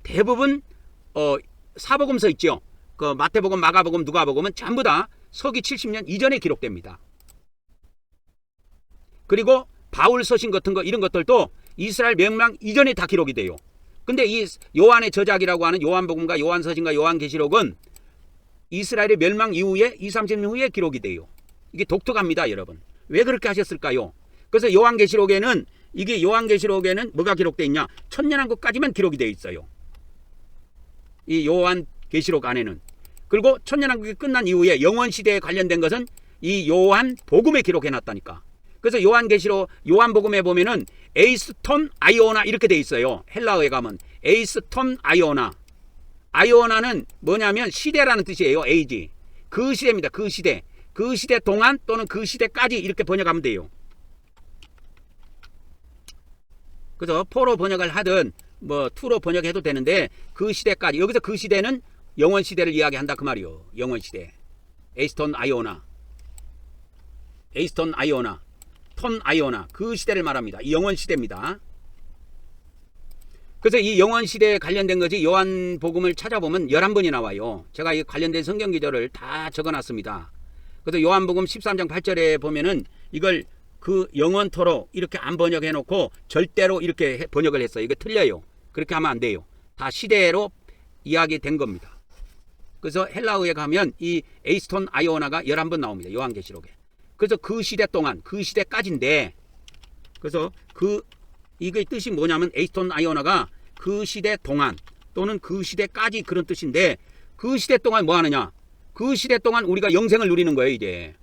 대부분 사복음서 있죠. 그 마태복음, 마가복음, 누가복음은 전부 다 서기 70년 이전에 기록됩니다. 그리고 바울서신 같은 거 이런 것들도 이스라엘 멸망 이전에 다 기록이 돼요. 근데 이 요한의 저작이라고 하는 요한복음과 요한서신과 요한계시록은 이스라엘의 멸망 이후에 20-30년 후에 기록이 돼요. 이게 독특합니다, 여러분. 왜 그렇게 하셨을까요? 그래서 요한계시록에는 뭐가 기록되어 있냐? 천년왕국까지만 기록이 되어 있어요. 이 요한계시록 안에는. 그리고 천년왕국이 끝난 이후에 영원시대에 관련된 것은 이 요한복음에 기록해 놨다니까. 그래서 요한복음에 보면은 에이스톤 아이오나 이렇게 돼 있어요. 헬라어에 가면 에이스톤 아이오나. 아이오나는 뭐냐면 시대라는 뜻이에요. 에이지. 그 시대입니다. 그 시대. 그 시대 동안 또는 그 시대까지 이렇게 번역하면 돼요. 그래서 포로 번역을 하든 투로 번역해도 되는데 그 시대까지, 여기서 그 시대는 영원 시대를 이야기한다 그 말이요. 영원 시대. 에이스톤 아이오나, 톤 아이오나, 그 시대를 말합니다. 이 영원 시대입니다. 그래서 이 영원 시대에 관련된 것이 요한복음을 찾아보면 11번이 나와요. 제가 이 관련된 성경 기절을 다 적어놨습니다. 그래서 요한복음 13장 8절에 보면은 이걸 그 영원토로 이렇게 안 번역해 놓고 절대로 이렇게 번역을 했어요. 이거 틀려요. 그렇게 하면 안 돼요. 다 시대로 이야기된 겁니다. 그래서 헬라어에 가면 이 에이스톤 아이오나가 11번 나옵니다. 요한계시록에. 그래서 그 시대 동안, 그 시대까지인데, 그래서 이게 뜻이 뭐냐면 에이스톤 아이오나가 그 시대 동안 또는 그 시대까지 그런 뜻인데, 그 시대 동안 뭐 하느냐? 그 시대 동안 우리가 영생을 누리는 거예요, 이제.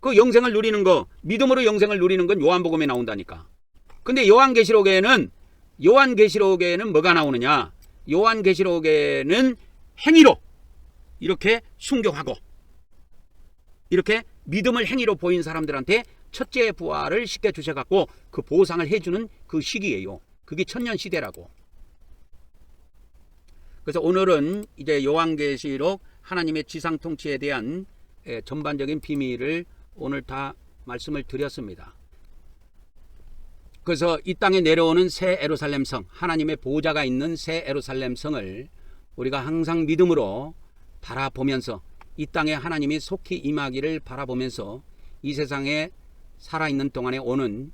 그 영생을 누리는 거, 믿음으로 영생을 누리는 건 요한복음에 나온다니까. 근데 요한계시록에는 뭐가 나오느냐? 요한계시록에는 행위로 이렇게 순교하고 이렇게 믿음을 행위로 보인 사람들한테 첫째 부활을 시켜 주셔갖고 그 보상을 해주는 그 시기예요. 그게 천년 시대라고. 그래서 오늘은 이제 요한계시록 하나님의 지상 통치에 대한 전반적인 비밀을 오늘 다 말씀을 드렸습니다. 그래서 이 땅에 내려오는 새 예루살렘 성, 하나님의 보좌가 있는 새 예루살렘 성을 우리가 항상 믿음으로 바라보면서 이 땅에 하나님이 속히 임하기를 바라보면서 이 세상에 살아있는 동안에 오는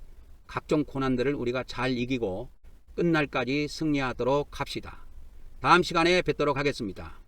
각종 고난들을 우리가 잘 이기고 끝날까지 승리하도록 합시다. 다음 시간에 뵙도록 하겠습니다.